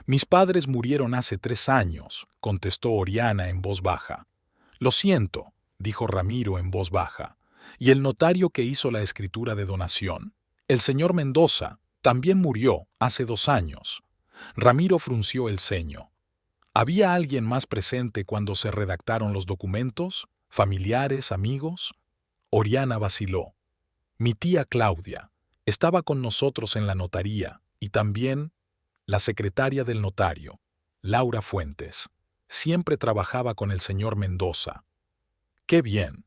Mis padres murieron hace 3 años, contestó Oriana en voz baja. Lo siento, dijo Ramiro en voz baja. ¿Y el notario que hizo la escritura de donación? El señor Mendoza también murió hace 2 años. Ramiro frunció el ceño. ¿Había alguien más presente cuando se redactaron los documentos? ¿Familiares, amigos? Oriana vaciló. Mi tía Claudia estaba con nosotros en la notaría y también la secretaria del notario, Laura Fuentes. Siempre trabajaba con el señor Mendoza. ¡Qué bien!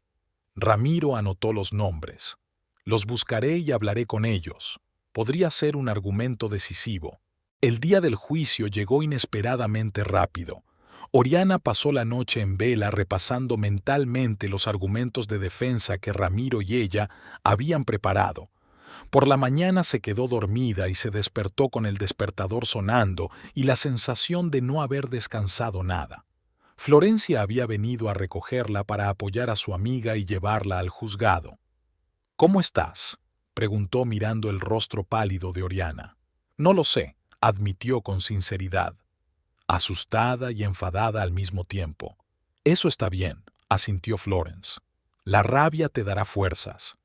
Ramiro anotó los nombres. Los buscaré y hablaré con ellos. Podría ser un argumento decisivo. El día del juicio llegó inesperadamente rápido. Oriana pasó la noche en vela repasando mentalmente los argumentos de defensa que Ramiro y ella habían preparado. Por la mañana se quedó dormida y se despertó con el despertador sonando y la sensación de no haber descansado nada. Florencia había venido a recogerla para apoyar a su amiga y llevarla al juzgado. «¿Cómo estás?», preguntó mirando el rostro pálido de Oriana. «No lo sé», admitió con sinceridad. Asustada y enfadada al mismo tiempo. «Eso está bien», asintió Florence. «La rabia te dará fuerzas».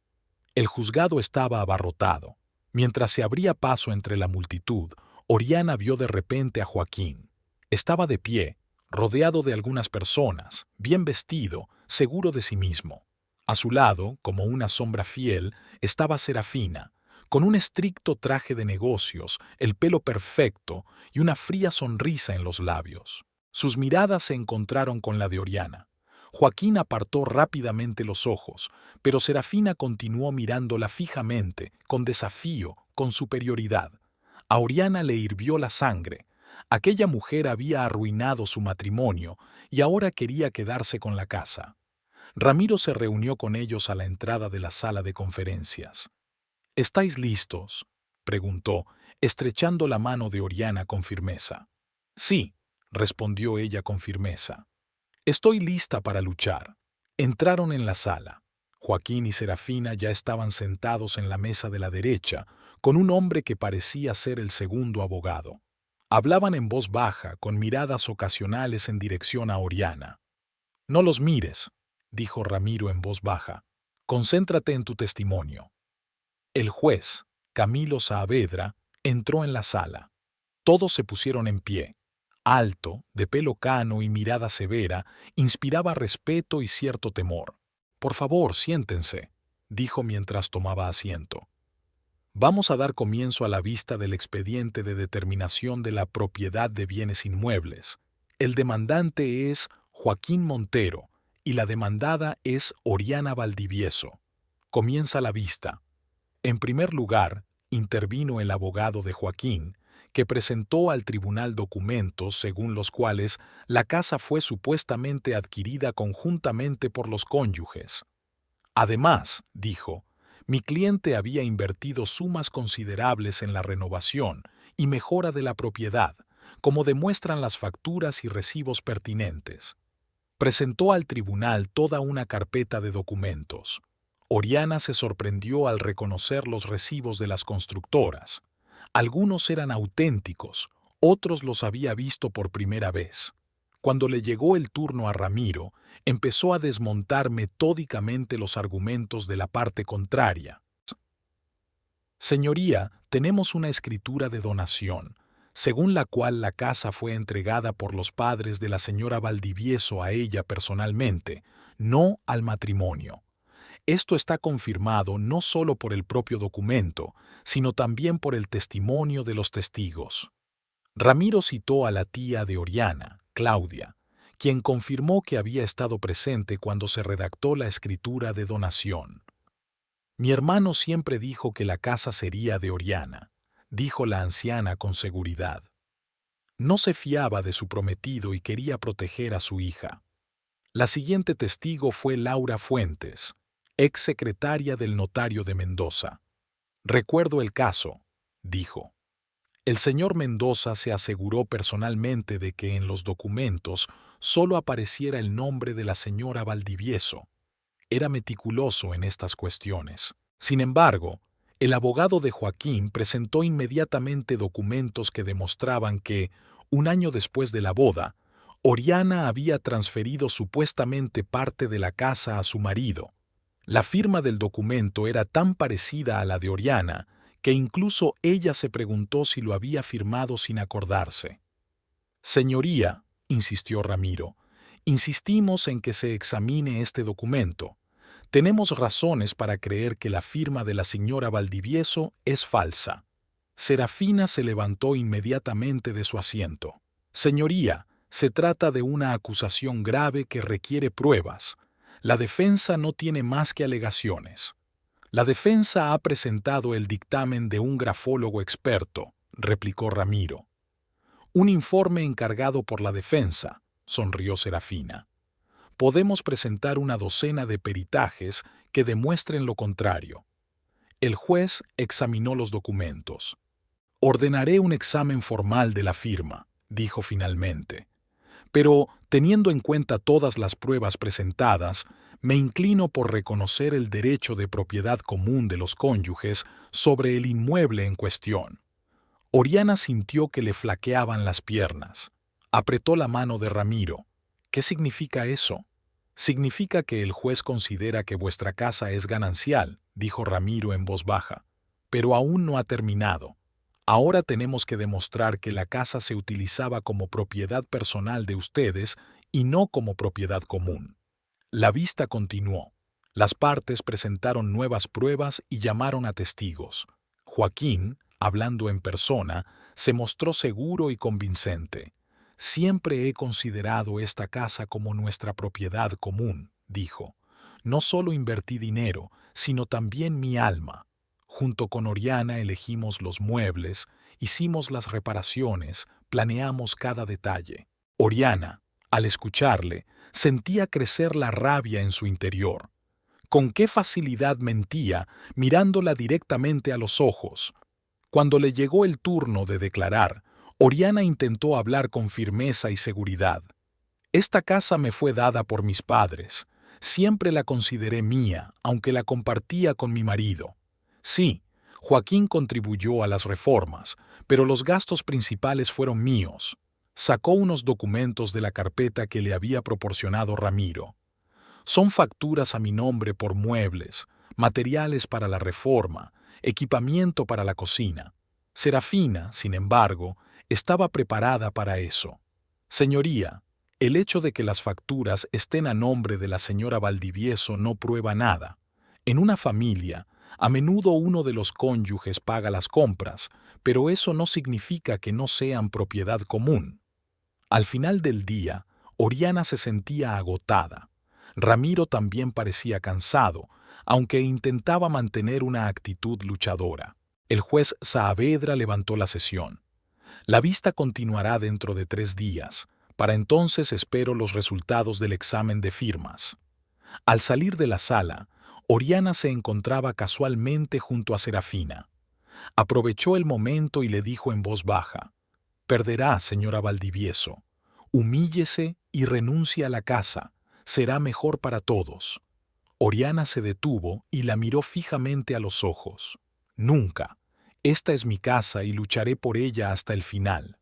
El juzgado estaba abarrotado. Mientras se abría paso entre la multitud, Oriana vio de repente a Joaquín. Estaba de pie, rodeado de algunas personas, bien vestido, seguro de sí mismo. A su lado, como una sombra fiel, estaba Serafina, con un estricto traje de negocios, el pelo perfecto y una fría sonrisa en los labios. Sus miradas se encontraron con la de Oriana. Joaquín apartó rápidamente los ojos, pero Serafina continuó mirándola fijamente, con desafío, con superioridad. A Oriana le hirvió la sangre. Aquella mujer había arruinado su matrimonio y ahora quería quedarse con la casa. Ramiro se reunió con ellos a la entrada de la sala de conferencias. «¿Estáis listos?», preguntó, estrechando la mano de Oriana con firmeza. «Sí», respondió ella con firmeza. «Estoy lista para luchar». Entraron en la sala. Joaquín y Serafina ya estaban sentados en la mesa de la derecha, con un hombre que parecía ser el segundo abogado. Hablaban en voz baja, con miradas ocasionales en dirección a Oriana. «No los mires», dijo Ramiro en voz baja. «Concéntrate en tu testimonio». El juez, Camilo Saavedra, entró en la sala. Todos se pusieron en pie. Alto, de pelo cano y mirada severa, inspiraba respeto y cierto temor. «Por favor, siéntense», dijo mientras tomaba asiento. «Vamos a dar comienzo a la vista del expediente de determinación de la propiedad de bienes inmuebles. El demandante es Joaquín Montero y la demandada es Oriana Valdivieso. Comienza la vista». En primer lugar, intervino el abogado de Joaquín, que presentó al tribunal documentos según los cuales la casa fue supuestamente adquirida conjuntamente por los cónyuges. Además, dijo, mi cliente había invertido sumas considerables en la renovación y mejora de la propiedad, como demuestran las facturas y recibos pertinentes. Presentó al tribunal toda una carpeta de documentos. Oriana se sorprendió al reconocer los recibos de las constructoras. Algunos eran auténticos, otros los había visto por primera vez. Cuando le llegó el turno a Ramiro, empezó a desmontar metódicamente los argumentos de la parte contraria. Señoría, tenemos una escritura de donación, según la cual la casa fue entregada por los padres de la señora Valdivieso a ella personalmente, no al matrimonio. Esto está confirmado no solo por el propio documento, sino también por el testimonio de los testigos. Ramiro citó a la tía de Oriana, Claudia, quien confirmó que había estado presente cuando se redactó la escritura de donación. Mi hermano siempre dijo que la casa sería de Oriana, dijo la anciana con seguridad. No se fiaba de su prometido y quería proteger a su hija. La siguiente testigo fue Laura Fuentes, ex secretaria del notario de Mendoza. Recuerdo el caso, dijo. El señor Mendoza se aseguró personalmente de que en los documentos solo apareciera el nombre de la señora Valdivieso. Era meticuloso en estas cuestiones. Sin embargo, el abogado de Joaquín presentó inmediatamente documentos que demostraban que, un año después de la boda, Oriana había transferido supuestamente parte de la casa a su marido. La firma del documento era tan parecida a la de Oriana que incluso ella se preguntó si lo había firmado sin acordarse. Señoría, insistió Ramiro, insistimos en que se examine este documento. Tenemos razones para creer que la firma de la señora Valdivieso es falsa. Serafina se levantó inmediatamente de su asiento. Señoría, se trata de una acusación grave que requiere pruebas. La defensa no tiene más que alegaciones. La defensa ha presentado el dictamen de un grafólogo experto, replicó Ramiro. Un informe encargado por la defensa, sonrió Serafina. Podemos presentar una docena de peritajes que demuestren lo contrario. El juez examinó los documentos. Ordenaré un examen formal de la firma, dijo finalmente. Pero, teniendo en cuenta todas las pruebas presentadas, me inclino por reconocer el derecho de propiedad común de los cónyuges sobre el inmueble en cuestión. Oriana sintió que le flaqueaban las piernas. Apretó la mano de Ramiro. ¿Qué significa eso? Significa que el juez considera que vuestra casa es ganancial, dijo Ramiro en voz baja. Pero aún no ha terminado. Ahora tenemos que demostrar que la casa se utilizaba como propiedad personal de ustedes y no como propiedad común. La vista continuó. Las partes presentaron nuevas pruebas y llamaron a testigos. Joaquín, hablando en persona, se mostró seguro y convincente. Siempre he considerado esta casa como nuestra propiedad común, dijo. No solo invertí dinero, sino también mi alma. Junto con Oriana elegimos los muebles, hicimos las reparaciones, planeamos cada detalle. Oriana, al escucharle, sentía crecer la rabia en su interior. Con qué facilidad mentía, mirándola directamente a los ojos. Cuando le llegó el turno de declarar, Oriana intentó hablar con firmeza y seguridad. Esta casa me fue dada por mis padres. Siempre la consideré mía, aunque la compartía con mi marido. Sí, Joaquín contribuyó a las reformas, pero los gastos principales fueron míos. Sacó unos documentos de la carpeta que le había proporcionado Ramiro. Son facturas a mi nombre por muebles, materiales para la reforma, equipamiento para la cocina. Serafina, sin embargo, estaba preparada para eso. Señoría, el hecho de que las facturas estén a nombre de la señora Valdivieso no prueba nada. En una familia, a menudo uno de los cónyuges paga las compras, pero eso no significa que no sean propiedad común. Al final del día, Oriana se sentía agotada. Ramiro también parecía cansado, aunque intentaba mantener una actitud luchadora. El juez Saavedra levantó la sesión. La vista continuará dentro de 3 días. Para entonces espero los resultados del examen de firmas. Al salir de la sala, Oriana se encontraba casualmente junto a Serafina. Aprovechó el momento y le dijo en voz baja: «Perderá, señora Valdivieso. Humíllese y renuncie a la casa. Será mejor para todos». Oriana se detuvo y la miró fijamente a los ojos. «Nunca. Esta es mi casa y lucharé por ella hasta el final».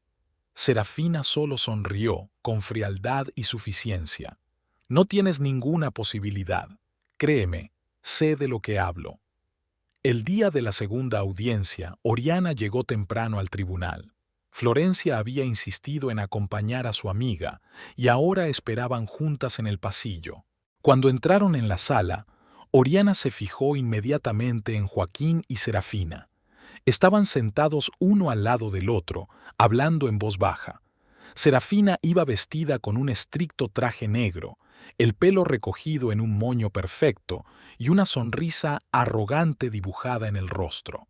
Serafina solo sonrió, con frialdad y suficiencia. «No tienes ninguna posibilidad. Créeme, sé de lo que hablo». El día de la segunda audiencia, Oriana llegó temprano al tribunal. Florencia había insistido en acompañar a su amiga y ahora esperaban juntas en el pasillo. Cuando entraron en la sala, Oriana se fijó inmediatamente en Joaquín y Serafina. Estaban sentados uno al lado del otro, hablando en voz baja. Serafina iba vestida con un estricto traje negro, el pelo recogido en un moño perfecto y una sonrisa arrogante dibujada en el rostro.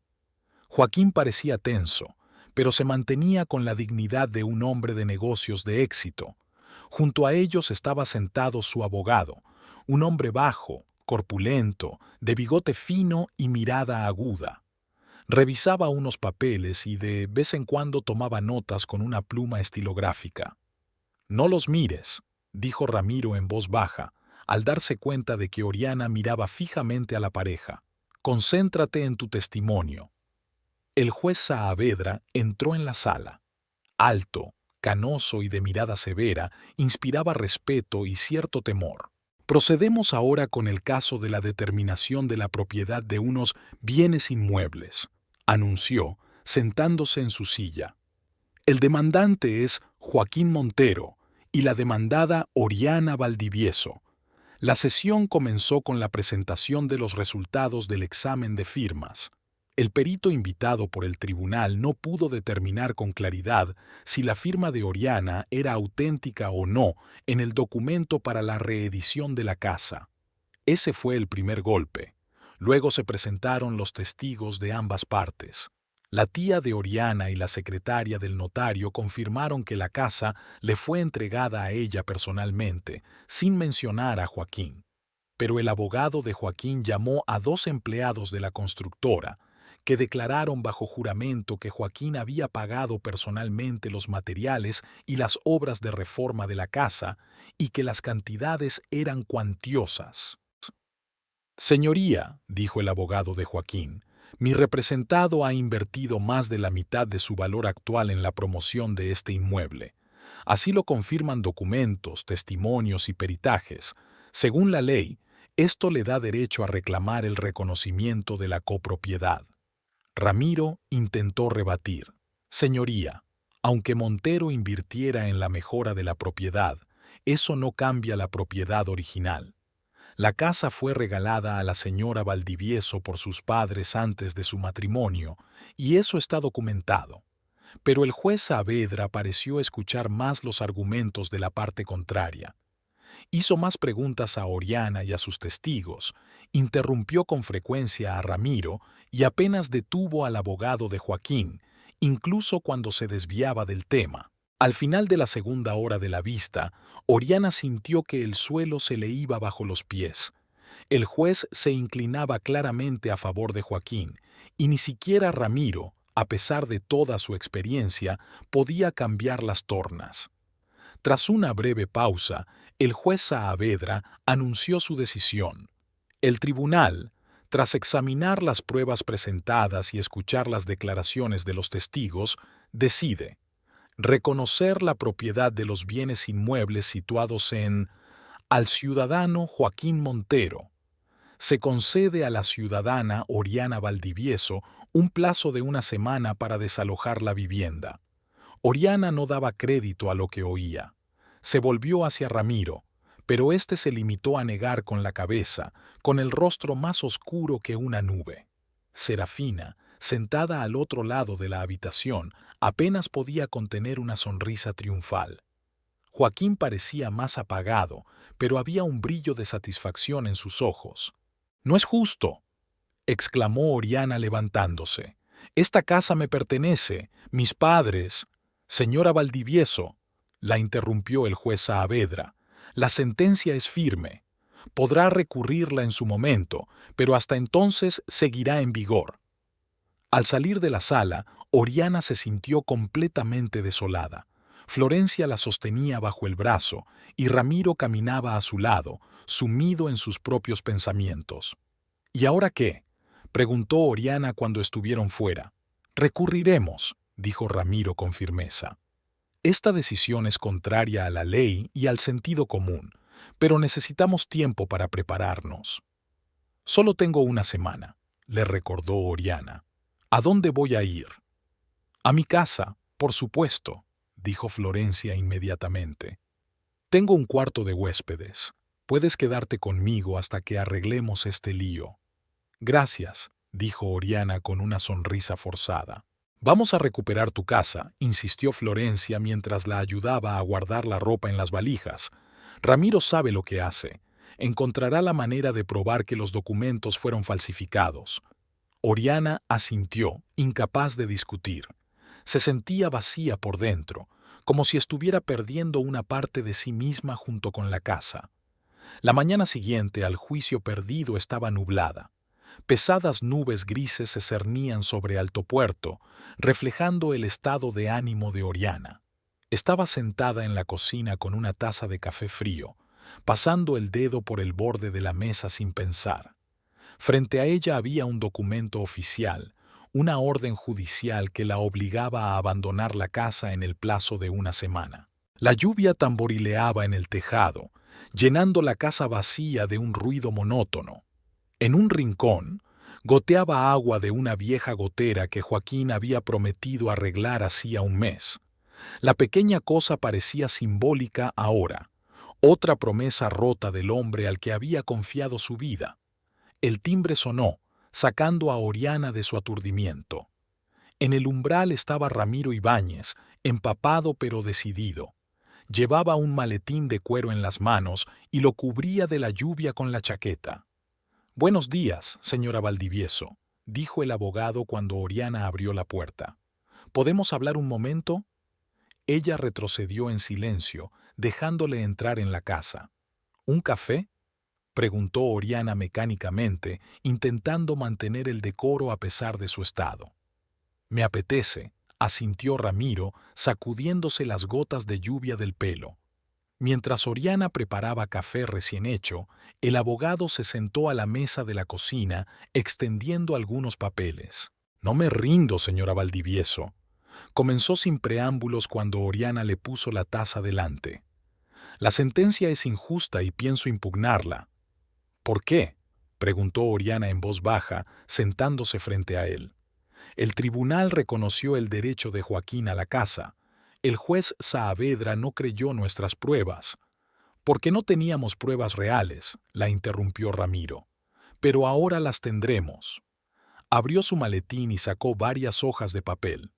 Joaquín parecía tenso, pero se mantenía con la dignidad de un hombre de negocios de éxito. Junto a ellos estaba sentado su abogado, un hombre bajo, corpulento, de bigote fino y mirada aguda. Revisaba unos papeles y de vez en cuando tomaba notas con una pluma estilográfica. «No los mires», dijo Ramiro en voz baja, al darse cuenta de que Oriana miraba fijamente a la pareja. «Concéntrate en tu testimonio». El juez Saavedra entró en la sala. Alto, canoso y de mirada severa, inspiraba respeto y cierto temor. «Procedemos ahora con el caso de la determinación de la propiedad de unos bienes inmuebles», anunció, sentándose en su silla. «El demandante es Joaquín Montero y la demandada Oriana Valdivieso». La sesión comenzó con la presentación de los resultados del examen de firmas. El perito invitado por el tribunal no pudo determinar con claridad si la firma de Oriana era auténtica o no en el documento para la reedición de la casa. Ese fue el primer golpe. Luego se presentaron los testigos de ambas partes. La tía de Oriana y la secretaria del notario confirmaron que la casa le fue entregada a ella personalmente, sin mencionar a Joaquín. Pero el abogado de Joaquín llamó a 2 empleados de la constructora, que declararon bajo juramento que Joaquín había pagado personalmente los materiales y las obras de reforma de la casa y que las cantidades eran cuantiosas. «Señoría», dijo el abogado de Joaquín, «mi representado ha invertido más de la mitad de su valor actual en la promoción de este inmueble. Así lo confirman documentos, testimonios y peritajes. Según la ley, esto le da derecho a reclamar el reconocimiento de la copropiedad». Ramiro intentó rebatir. «Señoría, aunque Montero invirtiera en la mejora de la propiedad, eso no cambia la propiedad original. La casa fue regalada a la señora Valdivieso por sus padres antes de su matrimonio, y eso está documentado». Pero el juez Saavedra pareció escuchar más los argumentos de la parte contraria. Hizo más preguntas a Oriana y a sus testigos, interrumpió con frecuencia a Ramiro y apenas detuvo al abogado de Joaquín, incluso cuando se desviaba del tema. Al final de la segunda hora de la vista, Oriana sintió que el suelo se le iba bajo los pies. El juez se inclinaba claramente a favor de Joaquín, y ni siquiera Ramiro, a pesar de toda su experiencia, podía cambiar las tornas. Tras una breve pausa, el juez Saavedra anunció su decisión. El tribunal, tras examinar las pruebas presentadas y escuchar las declaraciones de los testigos, decide reconocer la propiedad de los bienes inmuebles situados en al ciudadano Joaquín Montero. Se concede a la ciudadana Oriana Valdivieso un plazo de 1 semana para desalojar la vivienda. Oriana no daba crédito a lo que oía. Se volvió hacia Ramiro, pero éste se limitó a negar con la cabeza, con el rostro más oscuro que una nube. Serafina, sentada al otro lado de la habitación, apenas podía contener una sonrisa triunfal. Joaquín parecía más apagado, pero había un brillo de satisfacción en sus ojos. «No es justo», exclamó Oriana levantándose. «Esta casa me pertenece, mis padres». «Señora Valdivieso», la interrumpió el juez Saavedra, «la sentencia es firme. Podrá recurrirla en su momento, pero hasta entonces seguirá en vigor». Al salir de la sala, Oriana se sintió completamente desolada. Florencia la sostenía bajo el brazo y Ramiro caminaba a su lado, sumido en sus propios pensamientos. «¿Y ahora qué?», preguntó Oriana cuando estuvieron fuera. «Recurriremos», dijo Ramiro con firmeza. «Esta decisión es contraria a la ley y al sentido común, pero necesitamos tiempo para prepararnos». «Solo tengo una semana», le recordó Oriana. «¿A dónde voy a ir?» «A mi casa, por supuesto», dijo Florencia inmediatamente. «Tengo un cuarto de huéspedes. Puedes quedarte conmigo hasta que arreglemos este lío». «Gracias», dijo Oriana con una sonrisa forzada. «Vamos a recuperar tu casa», insistió Florencia mientras la ayudaba a guardar la ropa en las valijas. «Ramiro sabe lo que hace. Encontrará la manera de probar que los documentos fueron falsificados». Oriana asintió, incapaz de discutir. Se sentía vacía por dentro, como si estuviera perdiendo una parte de sí misma junto con la casa. La mañana siguiente al juicio perdido estaba nublada. Pesadas nubes grises se cernían sobre Alto Puerto, reflejando el estado de ánimo de Oriana. Estaba sentada en la cocina con una taza de café frío, pasando el dedo por el borde de la mesa sin pensar. Frente a ella había un documento oficial, una orden judicial que la obligaba a abandonar la casa en el plazo de una semana. La lluvia tamborileaba en el tejado, llenando la casa vacía de un ruido monótono. En un rincón, goteaba agua de una vieja gotera que Joaquín había prometido arreglar hacía un mes. La pequeña cosa parecía simbólica ahora, otra promesa rota del hombre al que había confiado su vida. El timbre sonó, sacando a Oriana de su aturdimiento. En el umbral estaba Ramiro Ibáñez, empapado pero decidido. Llevaba un maletín de cuero en las manos y lo cubría de la lluvia con la chaqueta. «Buenos días, señora Valdivieso», dijo el abogado cuando Oriana abrió la puerta. «¿Podemos hablar un momento?» Ella retrocedió en silencio, dejándole entrar en la casa. «¿Un café?», preguntó Oriana mecánicamente, intentando mantener el decoro a pesar de su estado. «Me apetece», asintió Ramiro, sacudiéndose las gotas de lluvia del pelo. Mientras Oriana preparaba café recién hecho, el abogado se sentó a la mesa de la cocina, extendiendo algunos papeles. «No me rindo, señora Valdivieso», comenzó sin preámbulos cuando Oriana le puso la taza delante. «La sentencia es injusta y pienso impugnarla». «¿Por qué?», preguntó Oriana en voz baja, sentándose frente a él. «El tribunal reconoció el derecho de Joaquín a la casa. El juez Saavedra no creyó nuestras pruebas». «Porque no teníamos pruebas reales», la interrumpió Ramiro. «Pero ahora las tendremos». Abrió su maletín y sacó varias hojas de papel.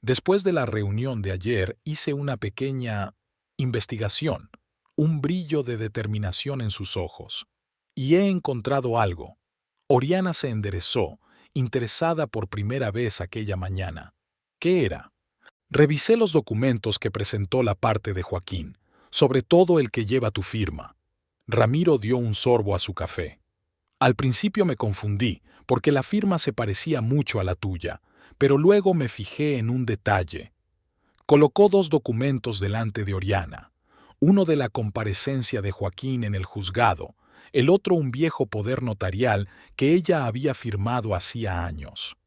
«Después de la reunión de ayer hice una pequeña investigación», un brillo de determinación en sus ojos. «Y he encontrado algo». Oriana se enderezó, interesada por primera vez aquella mañana. «¿Qué era?» «Revisé los documentos que presentó la parte de Joaquín, sobre todo el que lleva tu firma». Ramiro dio un sorbo a su café. «Al principio me confundí, porque la firma se parecía mucho a la tuya, pero luego me fijé en un detalle». Colocó dos documentos delante de Oriana, uno de la comparecencia de Joaquín en el juzgado, el otro un viejo poder notarial que ella había firmado hacía años.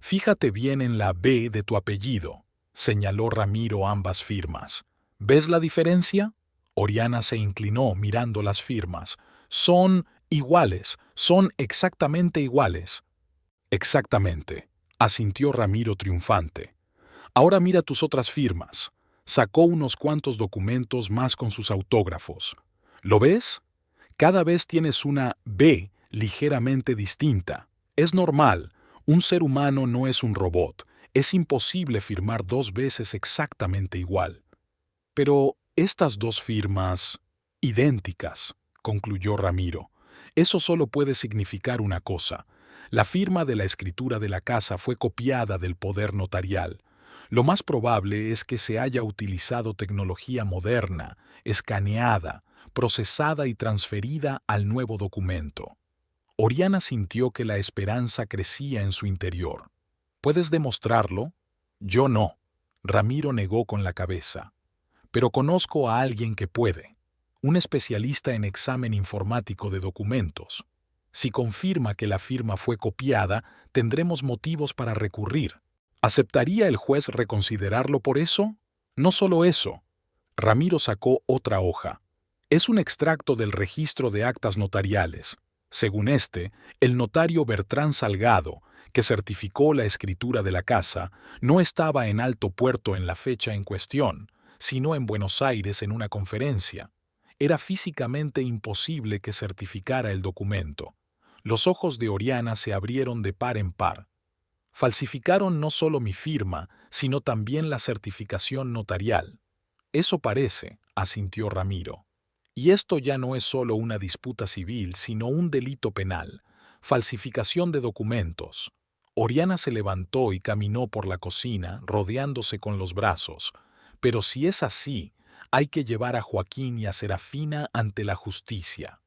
«Fíjate bien en la B de tu apellido», señaló Ramiro ambas firmas. «¿Ves la diferencia?» Oriana se inclinó mirando las firmas. «Son iguales, son exactamente iguales». «Exactamente», asintió Ramiro triunfante. Ahora mira tus otras firmas. Sacó unos cuantos documentos más con sus autógrafos. ¿Lo ves? Cada vez tienes una B ligeramente distinta. Es normal. Un ser humano no es un robot. Es imposible firmar dos veces exactamente igual. Pero estas dos firmas, idénticas, concluyó Ramiro. Eso solo puede significar una cosa. La firma de la escritura de la casa fue copiada del poder notarial. Lo más probable es que se haya utilizado tecnología moderna, escaneada, procesada y transferida al nuevo documento. Oriana sintió que la esperanza crecía en su interior. ¿Puedes demostrarlo? Yo no. Ramiro negó con la cabeza. Pero conozco a alguien que puede. Un especialista en examen informático de documentos. Si confirma que la firma fue copiada, tendremos motivos para recurrir. ¿Aceptaría el juez reconsiderarlo por eso? No solo eso. Ramiro sacó otra hoja. Es un extracto del registro de actas notariales. Según este, el notario Bertrán Salgado, que certificó la escritura de la casa, no estaba en Alto Puerto en la fecha en cuestión, sino en Buenos Aires en una conferencia. Era físicamente imposible que certificara el documento. Los ojos de Oriana se abrieron de par en par. Falsificaron no solo mi firma, sino también la certificación notarial. Eso parece, asintió Ramiro. Y esto ya no es solo una disputa civil, sino un delito penal. Falsificación de documentos. Oriana se levantó y caminó por la cocina, rodeándose con los brazos. Pero si es así, hay que llevar a Joaquín y a Serafina ante la justicia.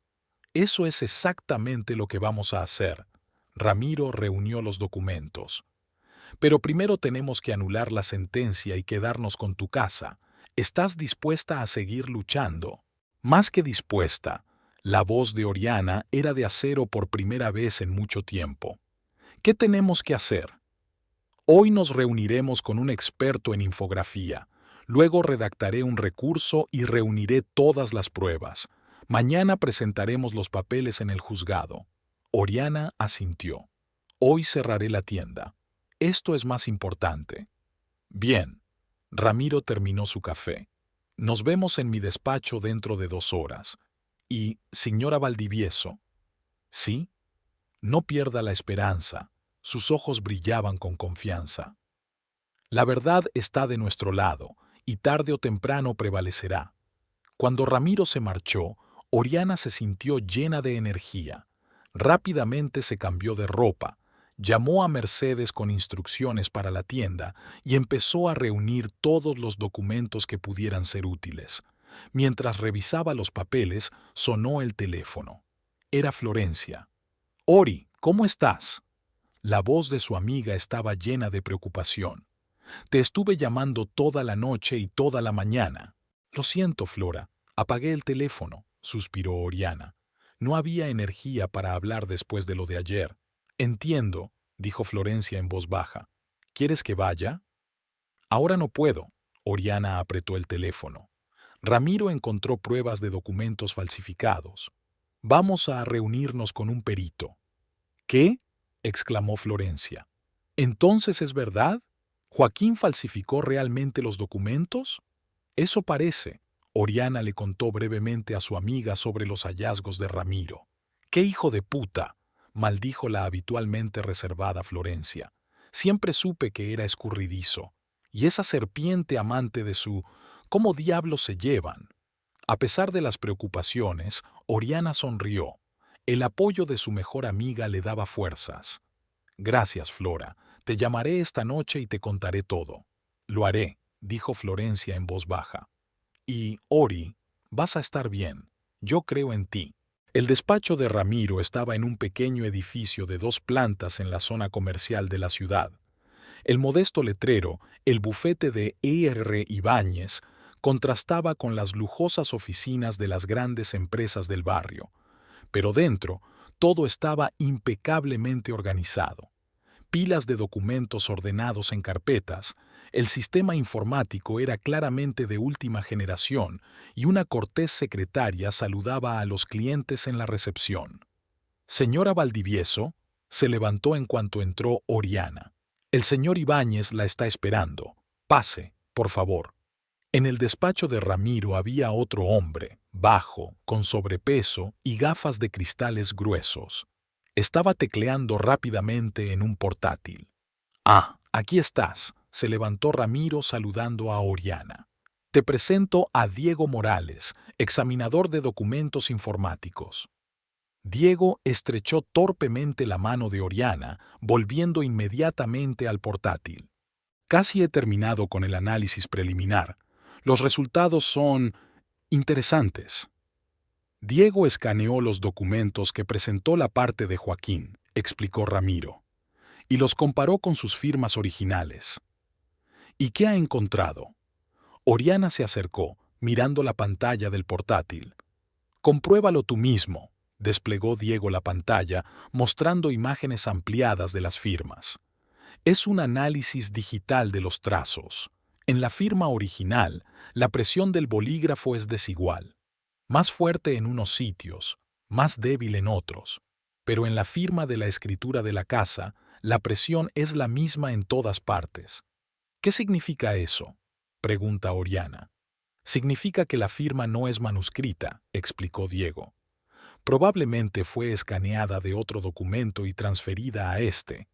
Eso es exactamente lo que vamos a hacer. Ramiro reunió los documentos. Pero primero tenemos que anular la sentencia y quedarnos con tu casa. ¿Estás dispuesta a seguir luchando? Más que dispuesta. La voz de Oriana era de acero por primera vez en mucho tiempo. ¿Qué tenemos que hacer? Hoy nos reuniremos con un experto en infografía. Luego redactaré un recurso y reuniré todas las pruebas. Mañana presentaremos los papeles en el juzgado. Oriana asintió. Hoy cerraré la tienda. Esto es más importante. Bien. Ramiro terminó su café. Nos vemos en mi despacho dentro de 2 horas. Y, señora Valdivieso. ¿Sí? No pierda la esperanza. Sus ojos brillaban con confianza. La verdad está de nuestro lado, y tarde o temprano prevalecerá. Cuando Ramiro se marchó, Oriana se sintió llena de energía. Rápidamente se cambió de ropa, llamó a Mercedes con instrucciones para la tienda y empezó a reunir todos los documentos que pudieran ser útiles. Mientras revisaba los papeles, sonó el teléfono. Era Florencia. «Ori, ¿cómo estás?» La voz de su amiga estaba llena de preocupación. «Te estuve llamando toda la noche y toda la mañana». «Lo siento, Flora, apagué el teléfono», suspiró Oriana. No había energía para hablar después de lo de ayer. «Entiendo», dijo Florencia en voz baja. «¿Quieres que vaya?» «Ahora no puedo». Oriana apretó el teléfono. Ramiro encontró pruebas de documentos falsificados. «Vamos a reunirnos con un perito». «¿Qué?», exclamó Florencia. «¿Entonces es verdad? ¿Joaquín falsificó realmente los documentos?» «Eso parece». Oriana le contó brevemente a su amiga sobre los hallazgos de Ramiro. «¡Qué hijo de puta!», maldijo la habitualmente reservada Florencia. «Siempre supe que era escurridizo. Y esa serpiente amante de su... ¿Cómo diablos se llevan?». A pesar de las preocupaciones, Oriana sonrió. El apoyo de su mejor amiga le daba fuerzas. «Gracias, Flora. Te llamaré esta noche y te contaré todo». «Lo haré», dijo Florencia en voz baja. «Y, Ori, vas a estar bien. Yo creo en ti». El despacho de Ramiro estaba en un pequeño edificio de 2 plantas en la zona comercial de la ciudad. El modesto letrero, el bufete de E.R. Ibáñez, contrastaba con las lujosas oficinas de las grandes empresas del barrio. Pero dentro, todo estaba impecablemente organizado. Pilas de documentos ordenados en carpetas, el sistema informático era claramente de última generación y una cortés secretaria saludaba a los clientes en la recepción. «Señora Valdivieso», se levantó en cuanto entró Oriana. «El señor Ibáñez la está esperando». Pase, por favor. En el despacho de Ramiro había otro hombre, bajo, con sobrepeso y gafas de cristales gruesos. Estaba tecleando rápidamente en un portátil. Ah, aquí estás, se levantó Ramiro saludando a Oriana. Te presento a Diego Morales, examinador de documentos informáticos. Diego estrechó torpemente la mano de Oriana, volviendo inmediatamente al portátil. Casi he terminado con el análisis preliminar. Los resultados son interesantes. Diego escaneó los documentos que presentó la parte de Joaquín, explicó Ramiro, y los comparó con sus firmas originales. ¿Y qué ha encontrado? Oriana se acercó, mirando la pantalla del portátil. Compruébalo tú mismo, desplegó Diego la pantalla, mostrando imágenes ampliadas de las firmas. Es un análisis digital de los trazos. En la firma original, la presión del bolígrafo es desigual. Más fuerte en unos sitios, más débil en otros. Pero en la firma de la escritura de la casa, la presión es la misma en todas partes. ¿Qué significa eso?, pregunta Oriana. Significa que la firma no es manuscrita, explicó Diego. Probablemente fue escaneada de otro documento y transferida a este.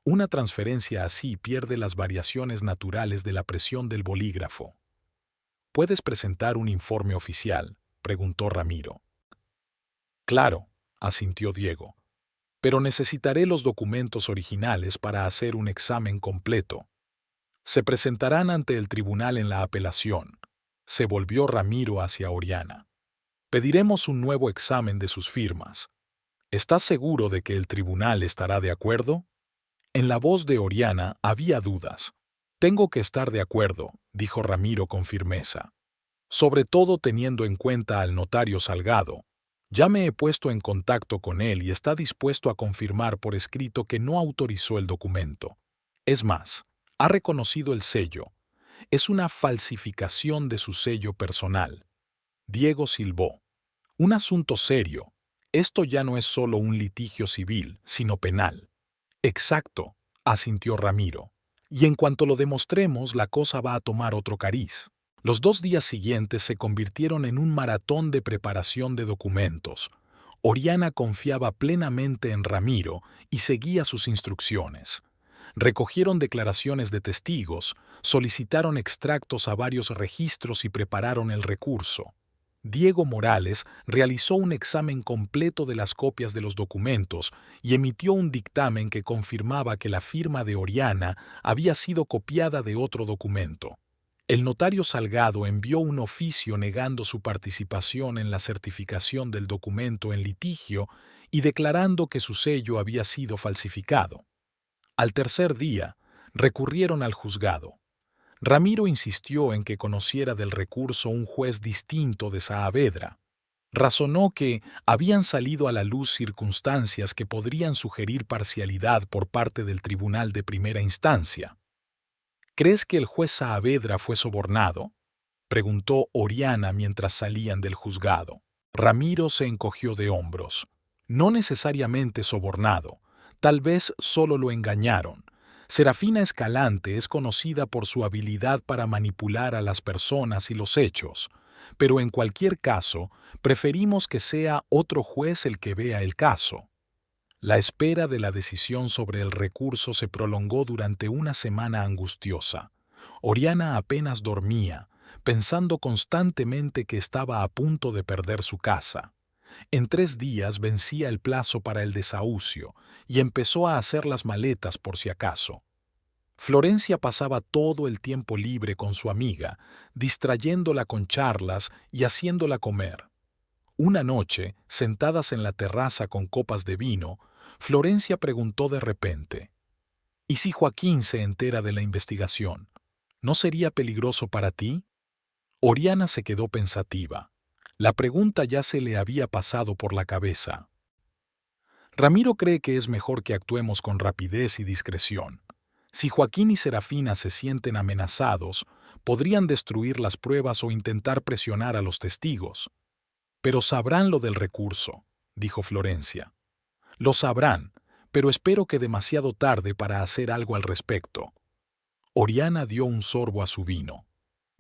Una transferencia así pierde las variaciones naturales de la presión del bolígrafo. ¿Puedes presentar un informe oficial?, preguntó Ramiro. Claro, asintió Diego. Pero necesitaré los documentos originales para hacer un examen completo. Se presentarán ante el tribunal en la apelación. Se volvió Ramiro hacia Oriana. Pediremos un nuevo examen de sus firmas. ¿Estás seguro de que el tribunal estará de acuerdo? En la voz de Oriana había dudas. Tengo que estar de acuerdo, dijo Ramiro con firmeza. Sobre todo teniendo en cuenta al notario Salgado. Ya me he puesto en contacto con él y está dispuesto a confirmar por escrito que no autorizó el documento. Es más, ha reconocido el sello. Es una falsificación de su sello personal. Diego silbó. Un asunto serio. Esto ya no es solo un litigio civil, sino penal. Exacto, asintió Ramiro. Y en cuanto lo demostremos, la cosa va a tomar otro cariz. Los 2 días siguientes se convirtieron en un maratón de preparación de documentos. Oriana confiaba plenamente en Ramiro y seguía sus instrucciones. Recogieron declaraciones de testigos, solicitaron extractos a varios registros y prepararon el recurso. Diego Morales realizó un examen completo de las copias de los documentos y emitió un dictamen que confirmaba que la firma de Oriana había sido copiada de otro documento. El notario Salgado envió un oficio negando su participación en la certificación del documento en litigio y declarando que su sello había sido falsificado. Al tercer día, recurrieron al juzgado. Ramiro insistió en que conociera del recurso un juez distinto de Saavedra. Razonó que habían salido a la luz circunstancias que podrían sugerir parcialidad por parte del tribunal de primera instancia. ¿Crees que el juez Saavedra fue sobornado?, preguntó Oriana mientras salían del juzgado. Ramiro se encogió de hombros. No necesariamente sobornado, tal vez solo lo engañaron. Serafina Escalante es conocida por su habilidad para manipular a las personas y los hechos, pero en cualquier caso, preferimos que sea otro juez el que vea el caso. La espera de la decisión sobre el recurso se prolongó durante una semana angustiosa. Oriana apenas dormía, pensando constantemente que estaba a punto de perder su casa. En 3 días vencía el plazo para el desahucio y empezó a hacer las maletas por si acaso. Florencia pasaba todo el tiempo libre con su amiga, distrayéndola con charlas y haciéndola comer. Una noche, sentadas en la terraza con copas de vino, Florencia preguntó de repente: ¿y si Joaquín se entera de la investigación? ¿No sería peligroso para ti? Oriana se quedó pensativa. La pregunta ya se le había pasado por la cabeza. Ramiro cree que es mejor que actuemos con rapidez y discreción. Si Joaquín y Serafina se sienten amenazados, podrían destruir las pruebas o intentar presionar a los testigos. Pero sabrán lo del recurso, dijo Florencia. Lo sabrán, pero espero que demasiado tarde para hacer algo al respecto. Oriana dio un sorbo a su vino.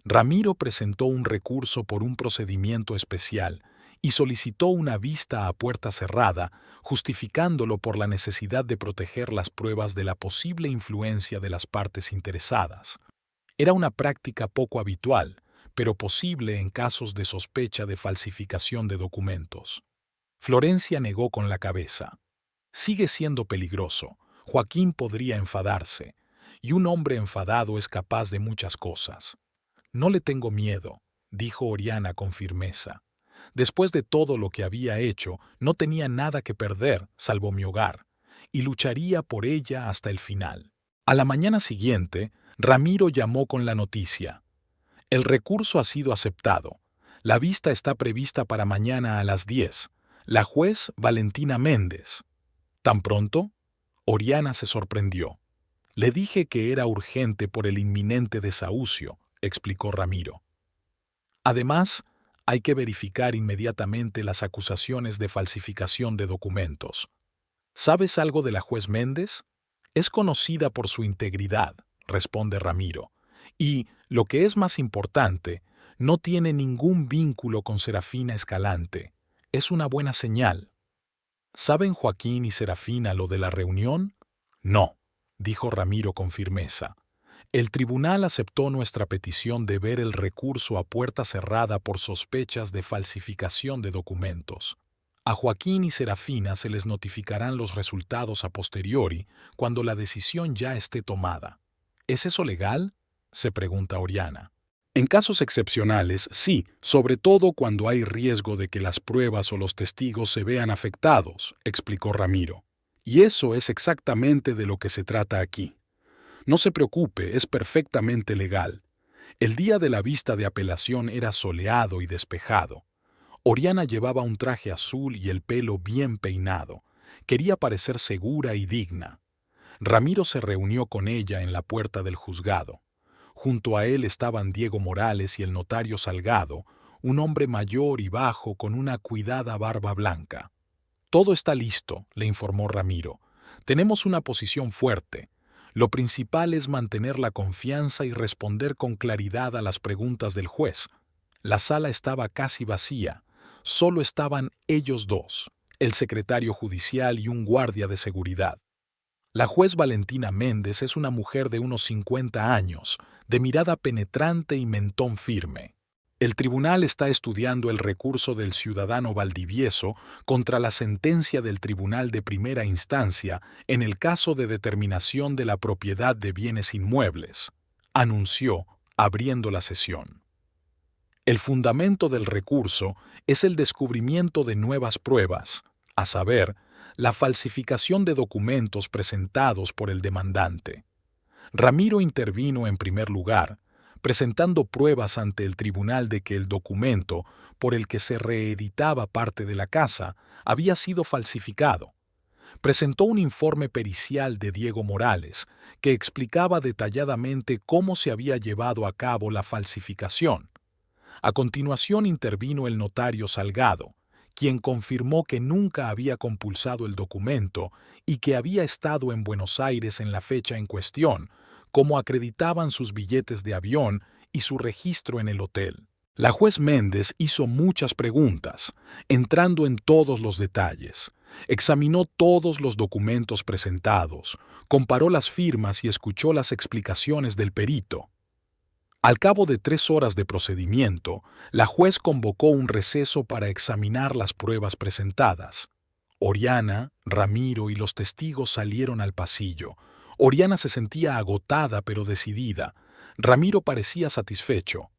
Ramiro presentó un recurso por un procedimiento especial y solicitó una vista a puerta cerrada, justificándolo por la necesidad de proteger las pruebas de la posible influencia de las partes interesadas. Era una práctica poco habitual, pero posible en casos de sospecha de falsificación de documentos. Florencia negó con la cabeza. Sigue siendo peligroso. Joaquín podría enfadarse, y un hombre enfadado es capaz de muchas cosas. No le tengo miedo, dijo Oriana con firmeza. Después de todo lo que había hecho, no tenía nada que perder, salvo mi hogar, y lucharía por ella hasta el final. A la mañana siguiente, Ramiro llamó con la noticia. El recurso ha sido aceptado. La vista está prevista para mañana a las 10. La juez Valentina Méndez. ¿Tan pronto? Oriana se sorprendió. Le dije que era urgente por el inminente desahucio, explicó Ramiro. Además, hay que verificar inmediatamente las acusaciones de falsificación de documentos. ¿Sabes algo de la juez Méndez? Es conocida por su integridad, responde Ramiro, y, lo que es más importante, no tiene ningún vínculo con Serafina Escalante. Es una buena señal. ¿Saben Joaquín y Serafina lo de la reunión? No, dijo Ramiro con firmeza. El tribunal aceptó nuestra petición de ver el recurso a puerta cerrada por sospechas de falsificación de documentos. A Joaquín y Serafina se les notificarán los resultados a posteriori cuando la decisión ya esté tomada. ¿Es eso legal?, se pregunta Oriana. En casos excepcionales, sí, sobre todo cuando hay riesgo de que las pruebas o los testigos se vean afectados, explicó Ramiro. Y eso es exactamente de lo que se trata aquí. No se preocupe, es perfectamente legal. El día de la vista de apelación era soleado y despejado. Oriana llevaba un traje azul y el pelo bien peinado. Quería parecer segura y digna. Ramiro se reunió con ella en la puerta del juzgado. Junto a él estaban Diego Morales y el notario Salgado, un hombre mayor y bajo con una cuidada barba blanca. Todo está listo, le informó Ramiro. Tenemos una posición fuerte. Lo principal es mantener la confianza y responder con claridad a las preguntas del juez. La sala estaba casi vacía. Solo estaban ellos dos, el secretario judicial y un guardia de seguridad. La juez Valentina Méndez es una mujer de unos 50 años, de mirada penetrante y mentón firme. El tribunal está estudiando el recurso del ciudadano Valdivieso contra la sentencia del Tribunal de Primera Instancia en el caso de determinación de la propiedad de bienes inmuebles, anunció, abriendo la sesión. El fundamento del recurso es el descubrimiento de nuevas pruebas, a saber, la falsificación de documentos presentados por el demandante. Ramiro intervino en primer lugar, presentando pruebas ante el tribunal de que el documento por el que se reeditaba parte de la casa había sido falsificado. Presentó un informe pericial de Diego Morales que explicaba detalladamente cómo se había llevado a cabo la falsificación. A continuación intervino el notario Salgado, quien confirmó que nunca había compulsado el documento y que había estado en Buenos Aires en la fecha en cuestión, como acreditaban sus billetes de avión y su registro en el hotel. La juez Méndez hizo muchas preguntas, entrando en todos los detalles. Examinó todos los documentos presentados, comparó las firmas y escuchó las explicaciones del perito. Al cabo de 3 horas de procedimiento, la juez convocó un receso para examinar las pruebas presentadas. Oriana, Ramiro y los testigos salieron al pasillo. Oriana se sentía agotada pero decidida. Ramiro parecía satisfecho.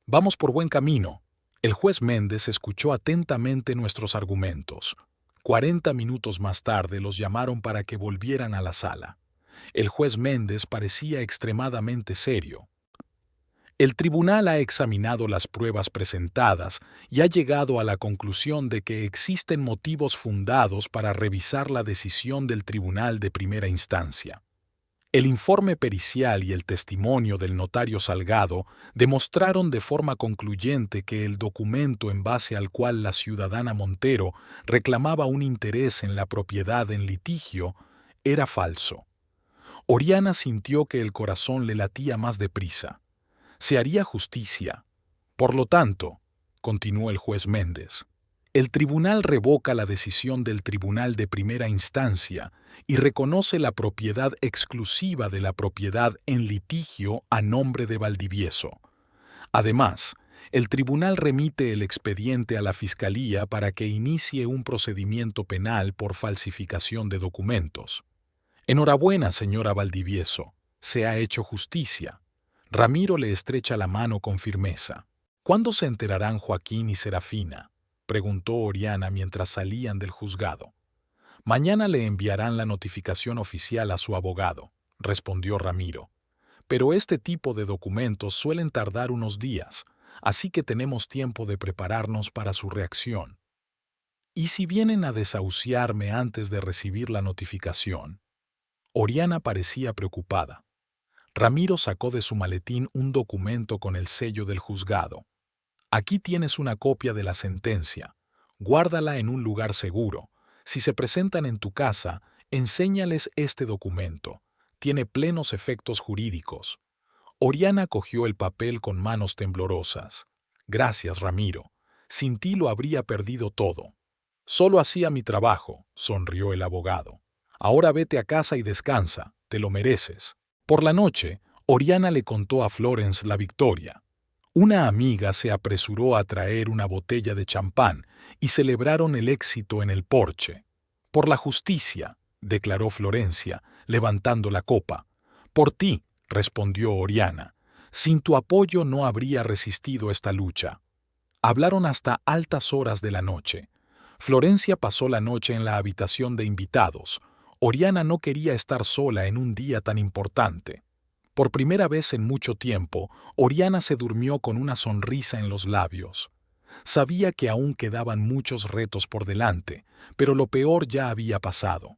Vamos por buen camino. El juez Méndez escuchó atentamente nuestros argumentos. 40 minutos más tarde los llamaron para que volvieran a la sala. El juez Méndez parecía extremadamente serio. El tribunal ha examinado las pruebas presentadas y ha llegado a la conclusión de que existen motivos fundados para revisar la decisión del Tribunal de Primera Instancia. El informe pericial y el testimonio del notario Salgado demostraron de forma concluyente que el documento en base al cual la ciudadana Montero reclamaba un interés en la propiedad en litigio era falso. Oriana sintió que el corazón le latía más deprisa. Se haría justicia. Por lo tanto, continuó el juez Méndez, el tribunal revoca la decisión del tribunal de primera instancia y reconoce la propiedad exclusiva de la propiedad en litigio a nombre de Valdivieso. Además, el tribunal remite el expediente a la Fiscalía para que inicie un procedimiento penal por falsificación de documentos. Enhorabuena, señora Valdivieso, se ha hecho justicia. Ramiro le estrecha la mano con firmeza. ¿Cuándo se enterarán Joaquín y Serafina?, preguntó Oriana mientras salían del juzgado. Mañana le enviarán la notificación oficial a su abogado, respondió Ramiro. Pero este tipo de documentos suelen tardar unos días, así que tenemos tiempo de prepararnos para su reacción. ¿Y si vienen a desahuciarme antes de recibir la notificación? Oriana parecía preocupada. Ramiro sacó de su maletín un documento con el sello del juzgado. Aquí tienes una copia de la sentencia. Guárdala en un lugar seguro. Si se presentan en tu casa, enséñales este documento. Tiene plenos efectos jurídicos. Oriana cogió el papel con manos temblorosas. Gracias, Ramiro. Sin ti lo habría perdido todo. Solo hacía mi trabajo, sonrió el abogado. Ahora vete a casa y descansa, te lo mereces. Por la noche, Oriana le contó a Florence la victoria. Una amiga se apresuró a traer una botella de champán y celebraron el éxito en el porche. Por la justicia, declaró Florencia, levantando la copa. Por ti, respondió Oriana. Sin tu apoyo no habría resistido esta lucha. Hablaron hasta altas horas de la noche. Florencia pasó la noche en la habitación de invitados. Oriana no quería estar sola en un día tan importante. Por primera vez en mucho tiempo, Oriana se durmió con una sonrisa en los labios. Sabía que aún quedaban muchos retos por delante, pero lo peor ya había pasado.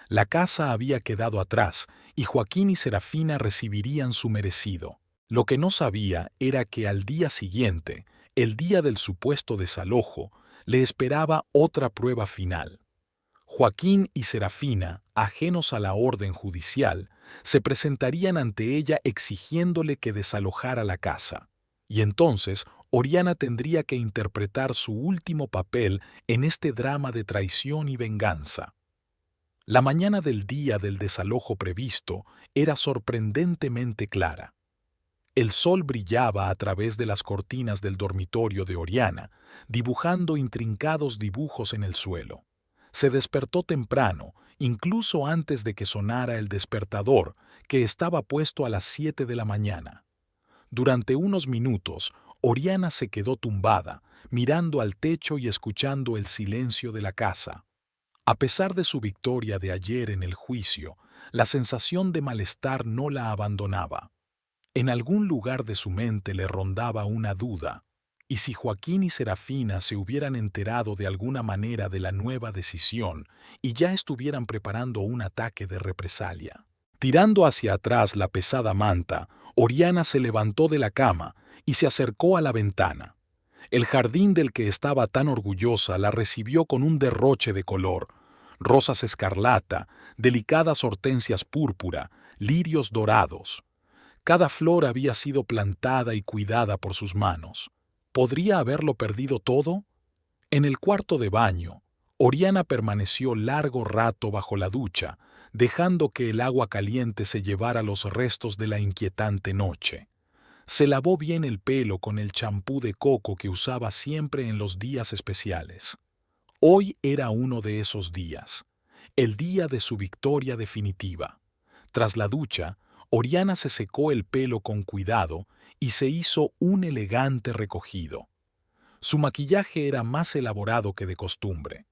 La casa había quedado atrás y Joaquín y Serafina recibirían su merecido. Lo que no sabía era que al día siguiente, el día del supuesto desalojo, le esperaba otra prueba final. Joaquín y Serafina, ajenos a la orden judicial, se presentarían ante ella exigiéndole que desalojara la casa. Y entonces Oriana tendría que interpretar su último papel en este drama de traición y venganza. La mañana del día del desalojo previsto era sorprendentemente clara. El sol brillaba a través de las cortinas del dormitorio de Oriana, dibujando intrincados dibujos en el suelo. Se despertó temprano, incluso antes de que sonara el despertador, que estaba puesto a las 7 de la mañana. Durante unos minutos, Oriana se quedó tumbada, mirando al techo y escuchando el silencio de la casa. A pesar de su victoria de ayer en el juicio, la sensación de malestar no la abandonaba. En algún lugar de su mente le rondaba una duda. ¿Y si Joaquín y Serafina se hubieran enterado de alguna manera de la nueva decisión y ya estuvieran preparando un ataque de represalia? Tirando hacia atrás la pesada manta, Oriana se levantó de la cama y se acercó a la ventana. El jardín del que estaba tan orgullosa la recibió con un derroche de color: rosas escarlata, delicadas hortensias púrpura, lirios dorados. Cada flor había sido plantada y cuidada por sus manos. ¿Podría haberlo perdido todo? En el cuarto de baño, Oriana permaneció largo rato bajo la ducha, dejando que el agua caliente se llevara los restos de la inquietante noche. Se lavó bien el pelo con el champú de coco que usaba siempre en los días especiales. Hoy era uno de esos días, el día de su victoria definitiva. Tras la ducha, Oriana se secó el pelo con cuidado y se hizo un elegante recogido. Su maquillaje era más elaborado que de costumbre.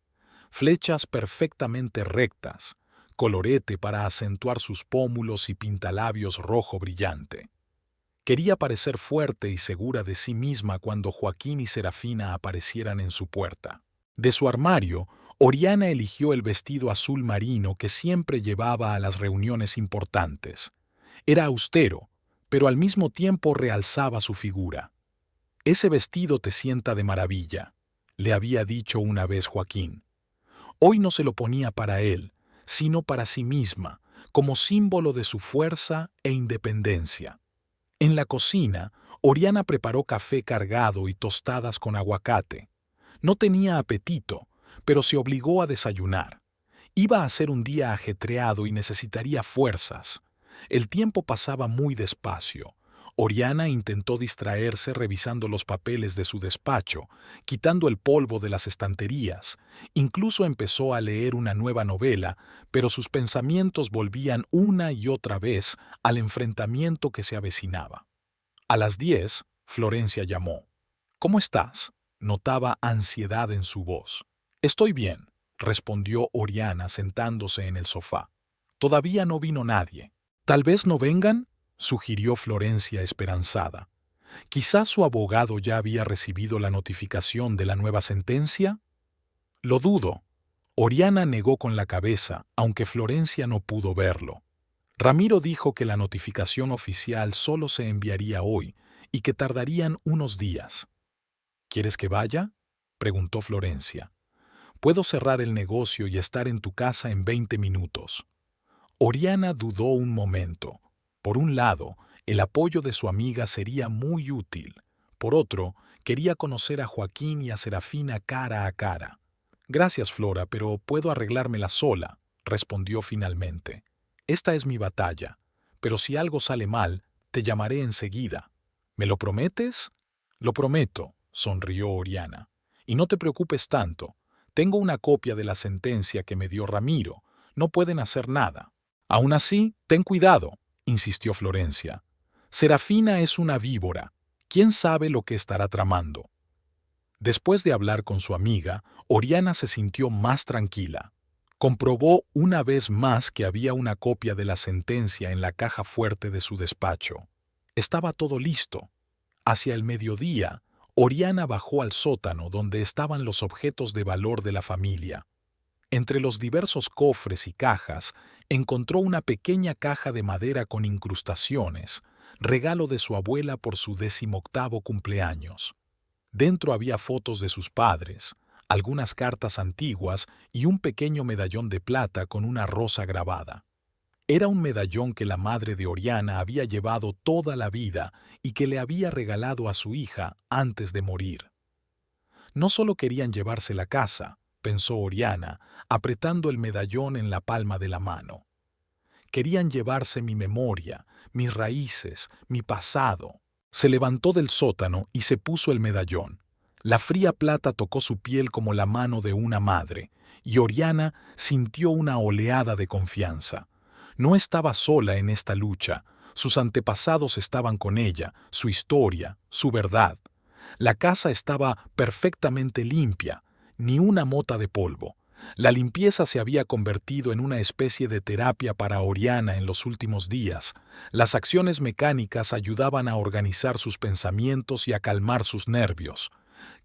Flechas perfectamente rectas, colorete para acentuar sus pómulos y pintalabios rojo brillante. Quería parecer fuerte y segura de sí misma cuando Joaquín y Serafina aparecieran en su puerta. De su armario, Oriana eligió el vestido azul marino que siempre llevaba a las reuniones importantes. Era austero, pero al mismo tiempo realzaba su figura. «Ese vestido te sienta de maravilla», le había dicho una vez Joaquín. Hoy no se lo ponía para él, sino para sí misma, como símbolo de su fuerza e independencia. En la cocina, Oriana preparó café cargado y tostadas con aguacate. No tenía apetito, pero se obligó a desayunar. Iba a ser un día ajetreado y necesitaría fuerzas. El tiempo pasaba muy despacio. Oriana intentó distraerse revisando los papeles de su despacho, quitando el polvo de las estanterías. Incluso empezó a leer una nueva novela, pero sus pensamientos volvían una y otra vez al enfrentamiento que se avecinaba. A las 10, Florencia llamó. «¿Cómo estás?», notaba ansiedad en su voz. «Estoy bien», respondió Oriana sentándose en el sofá. «Todavía no vino nadie». «¿Tal vez no vengan?», sugirió Florencia esperanzada. «¿Quizás su abogado ya había recibido la notificación de la nueva sentencia?». «Lo dudo». Oriana negó con la cabeza, aunque Florencia no pudo verlo. Ramiro dijo que la notificación oficial solo se enviaría hoy y que tardarían unos días. «¿Quieres que vaya?», preguntó Florencia. «Puedo cerrar el negocio y estar en tu casa en 20 minutos». Oriana dudó un momento. Por un lado, el apoyo de su amiga sería muy útil. Por otro, quería conocer a Joaquín y a Serafina cara a cara. «Gracias, Flora, pero puedo arreglármela sola», respondió finalmente. «Esta es mi batalla, pero si algo sale mal, te llamaré enseguida. ¿Me lo prometes?». «Lo prometo», sonrió Oriana. «Y no te preocupes tanto. Tengo una copia de la sentencia que me dio Ramiro. No pueden hacer nada». «Aún así, ten cuidado», insistió Florencia. «Serafina es una víbora. ¿Quién sabe lo que estará tramando?». Después de hablar con su amiga, Oriana se sintió más tranquila. Comprobó una vez más que había una copia de la sentencia en la caja fuerte de su despacho. Estaba todo listo. Hacia el mediodía, Oriana bajó al sótano donde estaban los objetos de valor de la familia. Entre los diversos cofres y cajas, encontró una pequeña caja de madera con incrustaciones, regalo de su abuela por su 18º cumpleaños. Dentro había fotos de sus padres, algunas cartas antiguas y un pequeño medallón de plata con una rosa grabada. Era un medallón que la madre de Oriana había llevado toda la vida y que le había regalado a su hija antes de morir. No solo querían llevarse la casa, pensó Oriana, apretando el medallón en la palma de la mano. Querían llevarse mi memoria, mis raíces, mi pasado. Se levantó del sótano y se puso el medallón. La fría plata tocó su piel como la mano de una madre, y Oriana sintió una oleada de confianza. No estaba sola en esta lucha. Sus antepasados estaban con ella, su historia, su verdad. La casa estaba perfectamente limpia, ni una mota de polvo. La limpieza se había convertido en una especie de terapia para Oriana en los últimos días. Las acciones mecánicas ayudaban a organizar sus pensamientos y a calmar sus nervios.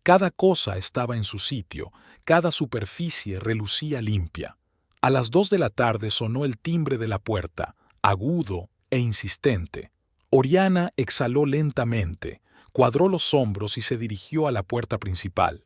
Cada cosa estaba en su sitio, cada superficie relucía limpia. A las 2 de la tarde sonó el timbre de la puerta, agudo e insistente. Oriana exhaló lentamente, cuadró los hombros y se dirigió a la puerta principal.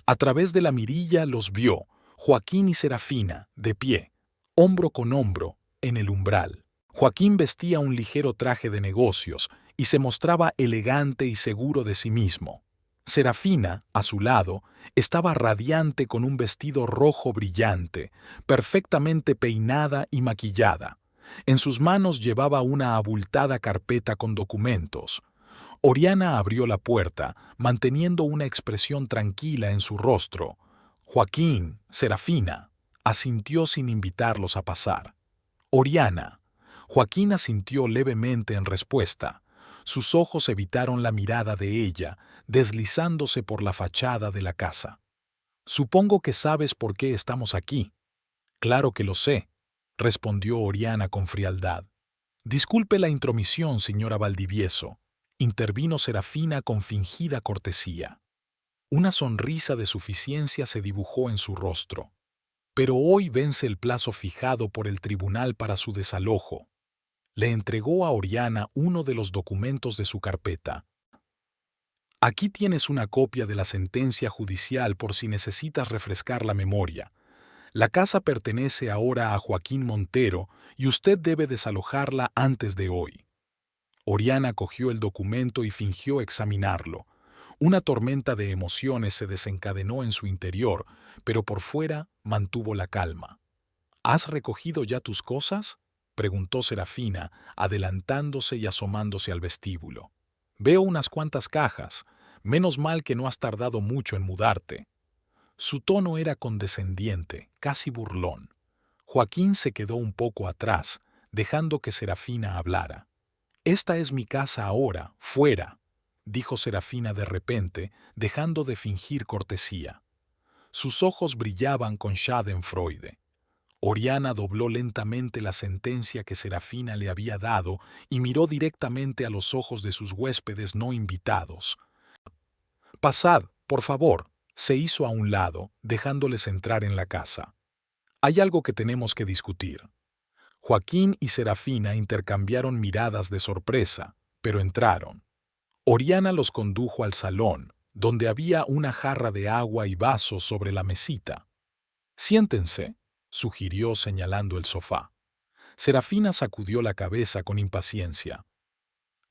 A través de la mirilla los vio, Joaquín y Serafina, de pie, hombro con hombro, en el umbral. Joaquín vestía un ligero traje de negocios y se mostraba elegante y seguro de sí mismo. Serafina, a su lado, estaba radiante con un vestido rojo brillante, perfectamente peinada y maquillada. En sus manos llevaba una abultada carpeta con documentos. Oriana abrió la puerta, manteniendo una expresión tranquila en su rostro. Joaquín, Serafina, asintió sin invitarlos a pasar. Oriana. Joaquín asintió levemente en respuesta. Sus ojos evitaron la mirada de ella, deslizándose por la fachada de la casa. «Supongo que sabes por qué estamos aquí». «Claro que lo sé», respondió Oriana con frialdad. «Disculpe la intromisión, señora Valdivieso», intervino Serafina con fingida cortesía. Una sonrisa de suficiencia se dibujó en su rostro. «Pero hoy vence el plazo fijado por el tribunal para su desalojo». Le entregó a Oriana uno de los documentos de su carpeta. «Aquí tienes una copia de la sentencia judicial por si necesitas refrescar la memoria. La casa pertenece ahora a Joaquín Montero y usted debe desalojarla antes de hoy. Oriana cogió el documento y fingió examinarlo. Una tormenta de emociones se desencadenó en su interior, pero por fuera mantuvo la calma. ¿Has recogido ya tus cosas?, preguntó Serafina, adelantándose y asomándose al vestíbulo. Veo unas cuantas cajas. Menos mal que no has tardado mucho en mudarte. Su tono era condescendiente, casi burlón. Joaquín se quedó un poco atrás, dejando que Serafina hablara. «Esta es mi casa ahora, fuera», dijo Serafina de repente, dejando de fingir cortesía. Sus ojos brillaban con schadenfreude. Oriana dobló lentamente la sentencia que Serafina le había dado y miró directamente a los ojos de sus huéspedes no invitados. «Pasad, por favor», se hizo a un lado, dejándoles entrar en la casa. «Hay algo que tenemos que discutir». Joaquín y Serafina intercambiaron miradas de sorpresa, pero entraron. Oriana los condujo al salón, donde había una jarra de agua y vasos sobre la mesita. «Siéntense», sugirió señalando el sofá. Serafina sacudió la cabeza con impaciencia.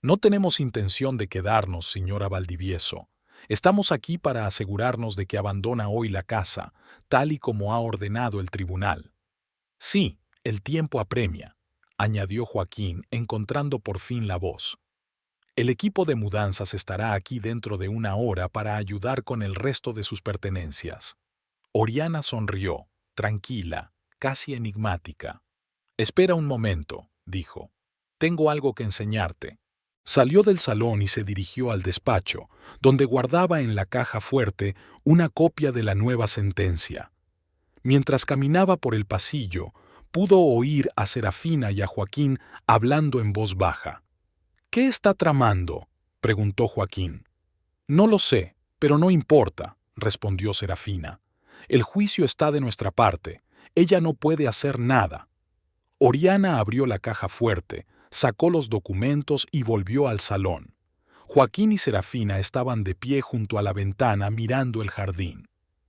«No tenemos intención de quedarnos, señora Valdivieso. Estamos aquí para asegurarnos de que abandona hoy la casa, tal y como ha ordenado el tribunal». «Sí, el tiempo apremia», añadió Joaquín, encontrando por fin la voz. «El equipo de mudanzas estará aquí dentro de una hora para ayudar con el resto de sus pertenencias». Oriana sonrió, tranquila, casi enigmática. «Espera un momento», dijo. «Tengo algo que enseñarte». Salió del salón y se dirigió al despacho, donde guardaba en la caja fuerte una copia de la nueva sentencia. Mientras caminaba por el pasillo, pudo oír a Serafina y a Joaquín hablando en voz baja. «¿Qué está tramando?», preguntó Joaquín. «No lo sé, pero no importa», respondió Serafina. «El juicio está de nuestra parte. Ella no puede hacer nada». Oriana abrió la caja fuerte, sacó los documentos y volvió al salón. Joaquín y Serafina estaban de pie junto a la ventana mirando el jardín.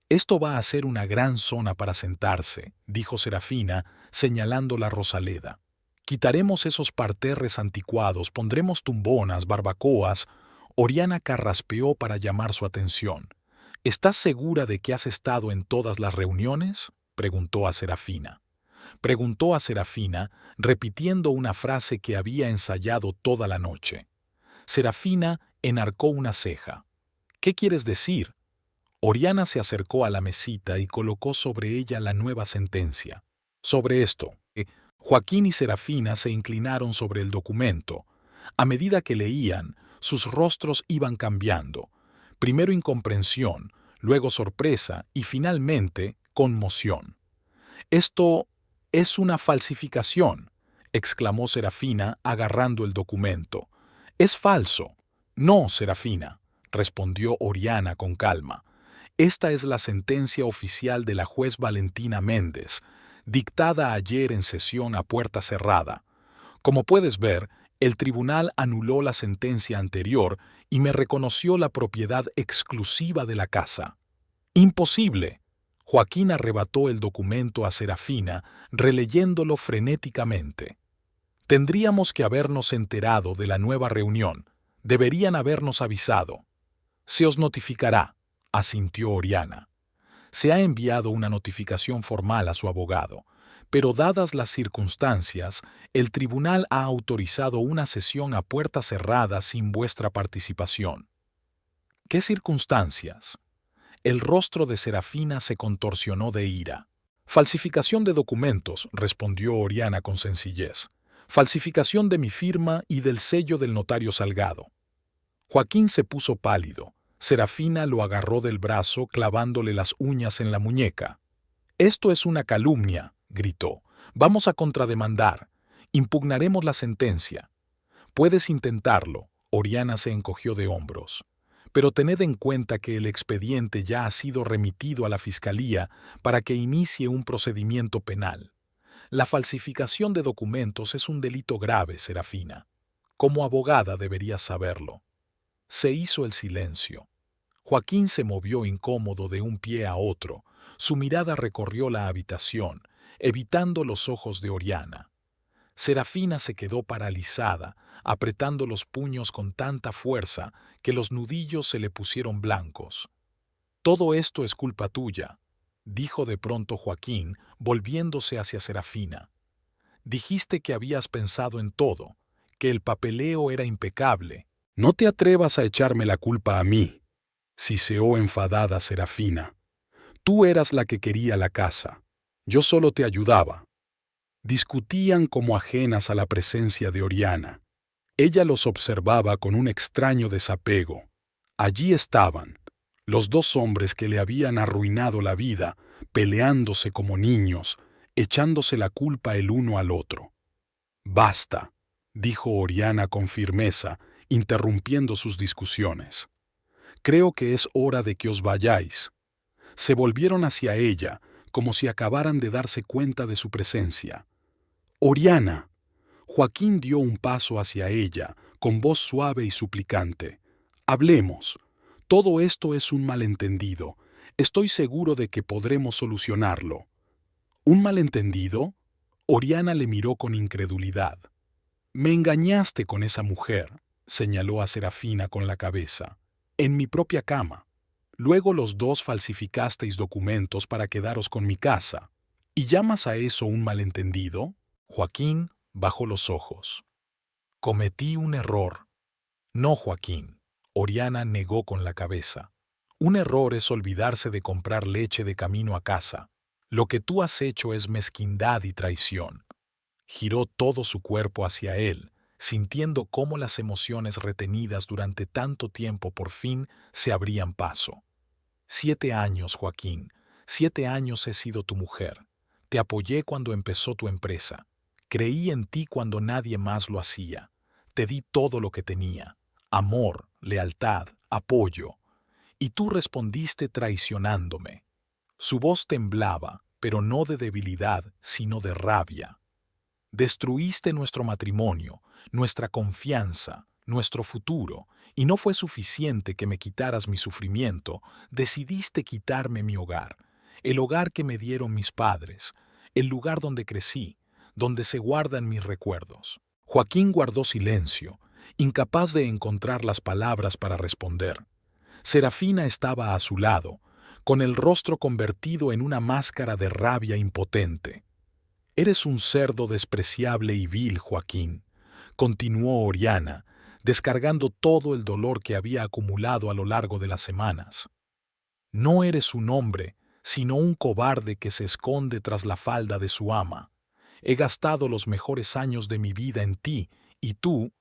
«Esto va a ser una gran zona para sentarse», dijo Serafina, señalando la rosaleda. «Quitaremos esos parterres anticuados, pondremos tumbonas, barbacoas». Oriana carraspeó para llamar su atención. «¿Estás segura de que has estado en todas las reuniones?», preguntó a Serafina. Repitiendo una frase que había ensayado toda la noche. Serafina enarcó una ceja. «¿Qué quieres decir?». Oriana se acercó a la mesita y colocó sobre ella la nueva sentencia. Sobre esto, Joaquín y Serafina se inclinaron sobre el documento. A medida que leían, sus rostros iban cambiando. Primero incomprensión, luego sorpresa y finalmente conmoción. «Esto es una falsificación», exclamó Serafina agarrando el documento. «Es falso». «No, Serafina», respondió Oriana con calma. «Esta es la sentencia oficial de la juez Valentina Méndez, dictada ayer en sesión a puerta cerrada. Como puedes ver, el tribunal anuló la sentencia anterior y me reconoció la propiedad exclusiva de la casa». «Imposible». Joaquín arrebató el documento a Serafina, releyéndolo frenéticamente. «Tendríamos que habernos enterado de la nueva reunión. Deberían habernos avisado». «Se os notificará», asintió Oriana. «Se ha enviado una notificación formal a su abogado, pero dadas las circunstancias, el tribunal ha autorizado una sesión a puerta cerrada sin vuestra participación». «¿Qué circunstancias?». El rostro de Serafina se contorsionó de ira. «Falsificación de documentos», respondió Oriana con sencillez. «Falsificación de mi firma y del sello del notario Salgado». Joaquín se puso pálido. Serafina lo agarró del brazo clavándole las uñas en la muñeca. «Esto es una calumnia», gritó. «Vamos a contrademandar. Impugnaremos la sentencia». «Puedes intentarlo», Oriana se encogió de hombros. «Pero tened en cuenta que el expediente ya ha sido remitido a la Fiscalía para que inicie un procedimiento penal. La falsificación de documentos es un delito grave, Serafina. Como abogada deberías saberlo». Se hizo el silencio. Joaquín se movió incómodo de un pie a otro, Su mirada recorrió la habitación, evitando los ojos de Oriana. Serafina se quedó paralizada, apretando los puños con tanta fuerza que los nudillos se le pusieron blancos. «Todo esto es culpa tuya», dijo de pronto Joaquín, volviéndose hacia Serafina. «Dijiste que habías pensado en todo, que el papeleo era impecable. No te atrevas a echarme la culpa a mí», siseó enfadada Serafina. «Tú eras la que quería la casa. Yo solo te ayudaba». Discutían como ajenas a la presencia de Oriana. Ella los observaba con un extraño desapego. Allí estaban, los dos hombres que le habían arruinado la vida, peleándose como niños, echándose la culpa el uno al otro. «Basta», dijo Oriana con firmeza, interrumpiendo sus discusiones. «Creo que es hora de que os vayáis». Se volvieron hacia ella, como si acabaran de darse cuenta de su presencia. «Oriana». Joaquín dio un paso hacia ella, con voz suave y suplicante. «Hablemos. Todo esto es un malentendido. Estoy seguro de que podremos solucionarlo». «¿Un malentendido?». Oriana le miró con incredulidad. «Me engañaste con esa mujer», señaló a Serafina con la cabeza. «En mi propia cama. Luego los dos falsificasteis documentos para quedaros con mi casa. ¿Y llamas a eso un malentendido?». Joaquín bajó los ojos. «Cometí un error». «No, Joaquín», Oriana negó con la cabeza. «Un error es olvidarse de comprar leche de camino a casa. Lo que tú has hecho es mezquindad y traición». Giró todo su cuerpo hacia él, sintiendo cómo las emociones retenidas durante tanto tiempo por fin se abrían paso. 7 años, Joaquín, 7 años he sido tu mujer. Te apoyé cuando empezó tu empresa. Creí en ti cuando nadie más lo hacía. Te di todo lo que tenía: amor, lealtad, apoyo. Y tú respondiste traicionándome. Su voz temblaba, pero no de debilidad, sino de rabia. Destruiste nuestro matrimonio, nuestra confianza, nuestro futuro, y no fue suficiente que me quitaras mi sufrimiento, decidiste quitarme mi hogar, el hogar que me dieron mis padres, el lugar donde crecí, donde se guardan mis recuerdos. Joaquín guardó silencio, incapaz de encontrar las palabras para responder. Serafina estaba a su lado, con el rostro convertido en una máscara de rabia impotente. «Eres un cerdo despreciable y vil, Joaquín», continuó Oriana, descargando todo el dolor que había acumulado a lo largo de las semanas. «No eres un hombre, sino un cobarde que se esconde tras la falda de su ama. He gastado los mejores años de mi vida en ti, y tú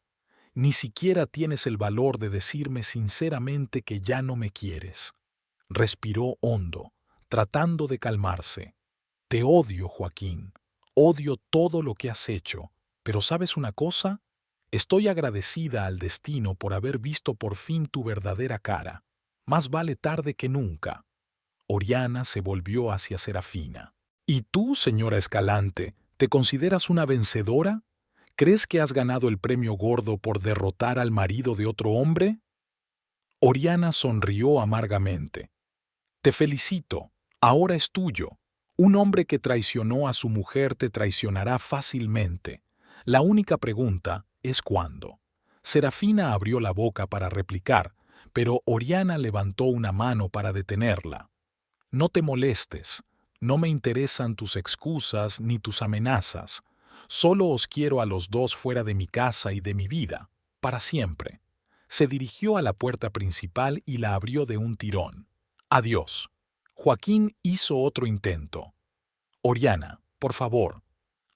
ni siquiera tienes el valor de decirme sinceramente que ya no me quieres». Respiró hondo, tratando de calmarse. «Te odio, Joaquín. Odio todo lo que has hecho. Pero ¿sabes una cosa? Estoy agradecida al destino por haber visto por fin tu verdadera cara. Más vale tarde que nunca». Oriana se volvió hacia Serafina. «¿Y tú, señora Escalante, te consideras una vencedora? ¿Crees que has ganado el premio gordo por derrotar al marido de otro hombre?». Oriana sonrió amargamente. «Te felicito. Ahora es tuyo. Un hombre que traicionó a su mujer te traicionará fácilmente. La única pregunta es cuándo». Serafina abrió la boca para replicar, pero Oriana levantó una mano para detenerla. «No te molestes. No me interesan tus excusas ni tus amenazas. Solo os quiero a los dos fuera de mi casa y de mi vida, para siempre». Se dirigió a la puerta principal y la abrió de un tirón. «Adiós». Joaquín hizo otro intento. «Oriana, por favor».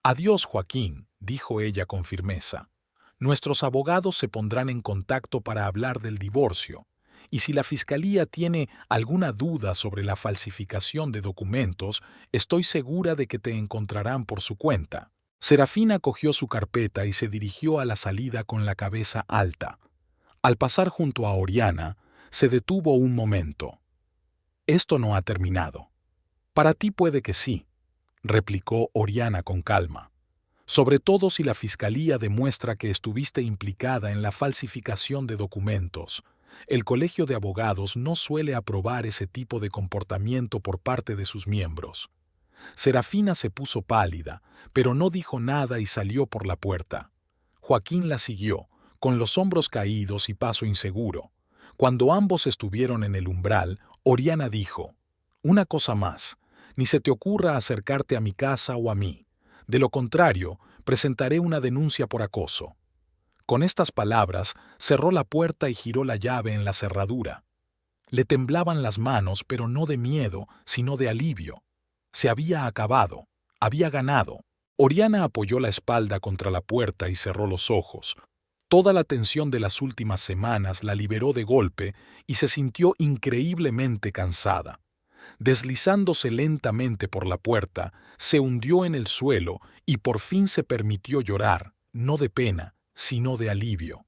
«Adiós, Joaquín», dijo ella con firmeza. «Nuestros abogados se pondrán en contacto para hablar del divorcio, y si la Fiscalía tiene alguna duda sobre la falsificación de documentos, estoy segura de que te encontrarán por su cuenta». Serafina cogió su carpeta y se dirigió a la salida con la cabeza alta. Al pasar junto a Oriana, se detuvo un momento. «Esto no ha terminado». «Para ti puede que sí», replicó Oriana con calma. «Sobre todo si la Fiscalía demuestra que estuviste implicada en la falsificación de documentos. El Colegio de Abogados no suele aprobar ese tipo de comportamiento por parte de sus miembros. Serafina se puso pálida, pero no dijo nada y salió por la puerta. Joaquín la siguió, con los hombros caídos y paso inseguro. Cuando ambos estuvieron en el umbral, Oriana dijo: «Una cosa más, ni se te ocurra acercarte a mi casa o a mí. De lo contrario, presentaré una denuncia por acoso». Con estas palabras, cerró la puerta y giró la llave en la cerradura. Le temblaban las manos, pero no de miedo, sino de alivio. Se había acabado, había ganado. Oriana apoyó la espalda contra la puerta y cerró los ojos. Toda la tensión de las últimas semanas la liberó de golpe y se sintió increíblemente cansada. Deslizándose lentamente por la puerta, se hundió en el suelo y por fin se permitió llorar, no de pena, sino de alivio.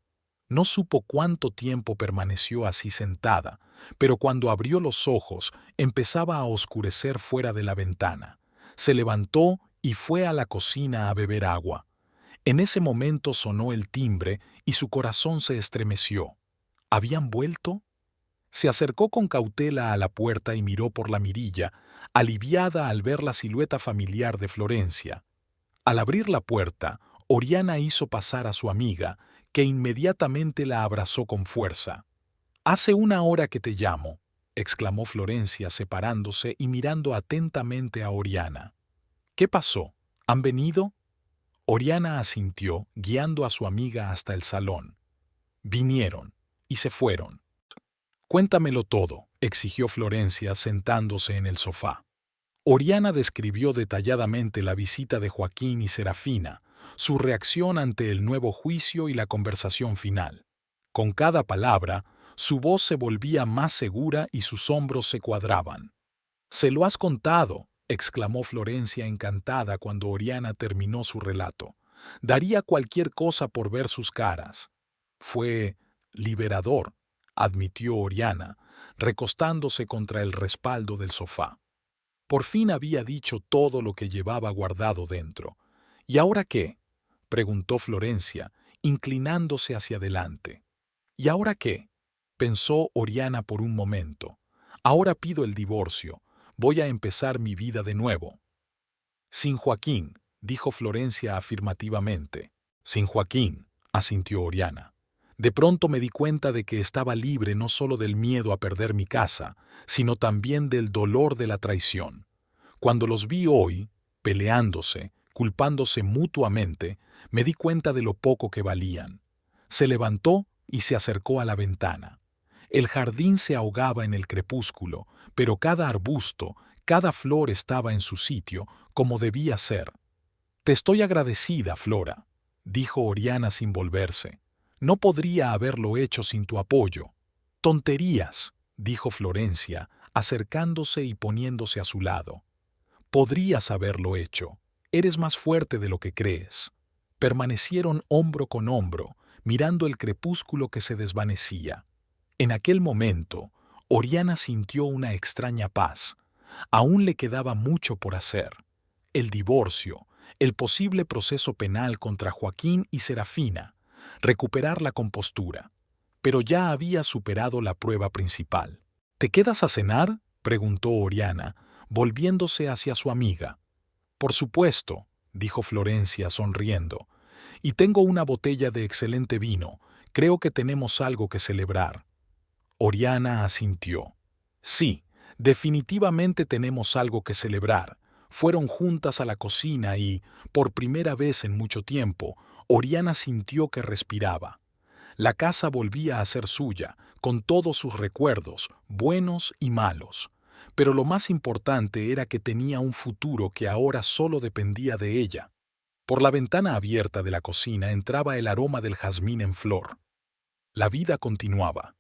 No supo cuánto tiempo permaneció así sentada, pero cuando abrió los ojos empezaba a oscurecer fuera de la ventana. Se levantó y fue a la cocina a beber agua. En ese momento sonó el timbre y su corazón se estremeció. ¿Habían vuelto? Se acercó con cautela a la puerta y miró por la mirilla, aliviada al ver la silueta familiar de Florencia. Al abrir la puerta, Oriana hizo pasar a su amiga, que inmediatamente la abrazó con fuerza. «Hace una hora que te llamo», exclamó Florencia separándose y mirando atentamente a Oriana. «¿Qué pasó? ¿Han venido?» Oriana asintió, guiando a su amiga hasta el salón. Vinieron y se fueron. «Cuéntamelo todo», exigió Florencia sentándose en el sofá. Oriana describió detalladamente la visita de Joaquín y Serafina, su reacción ante el nuevo juicio y la conversación final. Con cada palabra, su voz se volvía más segura y sus hombros se cuadraban. «¿Se lo has contado?», exclamó Florencia encantada cuando Oriana terminó su relato. «Daría cualquier cosa por ver sus caras». «Fue liberador», admitió Oriana, recostándose contra el respaldo del sofá. Por fin había dicho todo lo que llevaba guardado dentro. «¿Y ahora qué?», preguntó Florencia, inclinándose hacia adelante. «¿Y ahora qué?», pensó Oriana por un momento. «Ahora pido el divorcio. Voy a empezar mi vida de nuevo». «Sin Joaquín», dijo Florencia afirmativamente. «Sin Joaquín», asintió Oriana. «De pronto me di cuenta de que estaba libre no solo del miedo a perder mi casa, sino también del dolor de la traición. Cuando los vi hoy, peleándose, culpándose mutuamente, me di cuenta de lo poco que valían». Se levantó y se acercó a la ventana. El jardín se ahogaba en el crepúsculo, pero cada arbusto, cada flor estaba en su sitio, como debía ser. «Te estoy agradecida, Flora», dijo Oriana sin volverse. «No podría haberlo hecho sin tu apoyo». «Tonterías», dijo Florencia, acercándose y poniéndose a su lado. «Podrías haberlo hecho. Eres más fuerte de lo que crees». Permanecieron hombro con hombro, mirando el crepúsculo que se desvanecía. En aquel momento, Oriana sintió una extraña paz. Aún le quedaba mucho por hacer. El divorcio, el posible proceso penal contra Joaquín y Serafina, recuperar la compostura. Pero ya había superado la prueba principal. «¿Te quedas a cenar?», preguntó Oriana, volviéndose hacia su amiga. «Por supuesto», dijo Florencia sonriendo. «Y tengo una botella de excelente vino. Creo que tenemos algo que celebrar». Oriana asintió. «Sí, definitivamente tenemos algo que celebrar». Fueron juntas a la cocina y, por primera vez en mucho tiempo, Oriana sintió que respiraba. La casa volvía a ser suya, con todos sus recuerdos, buenos y malos. Pero lo más importante era que tenía un futuro que ahora solo dependía de ella. Por la ventana abierta de la cocina entraba el aroma del jazmín en flor. La vida continuaba.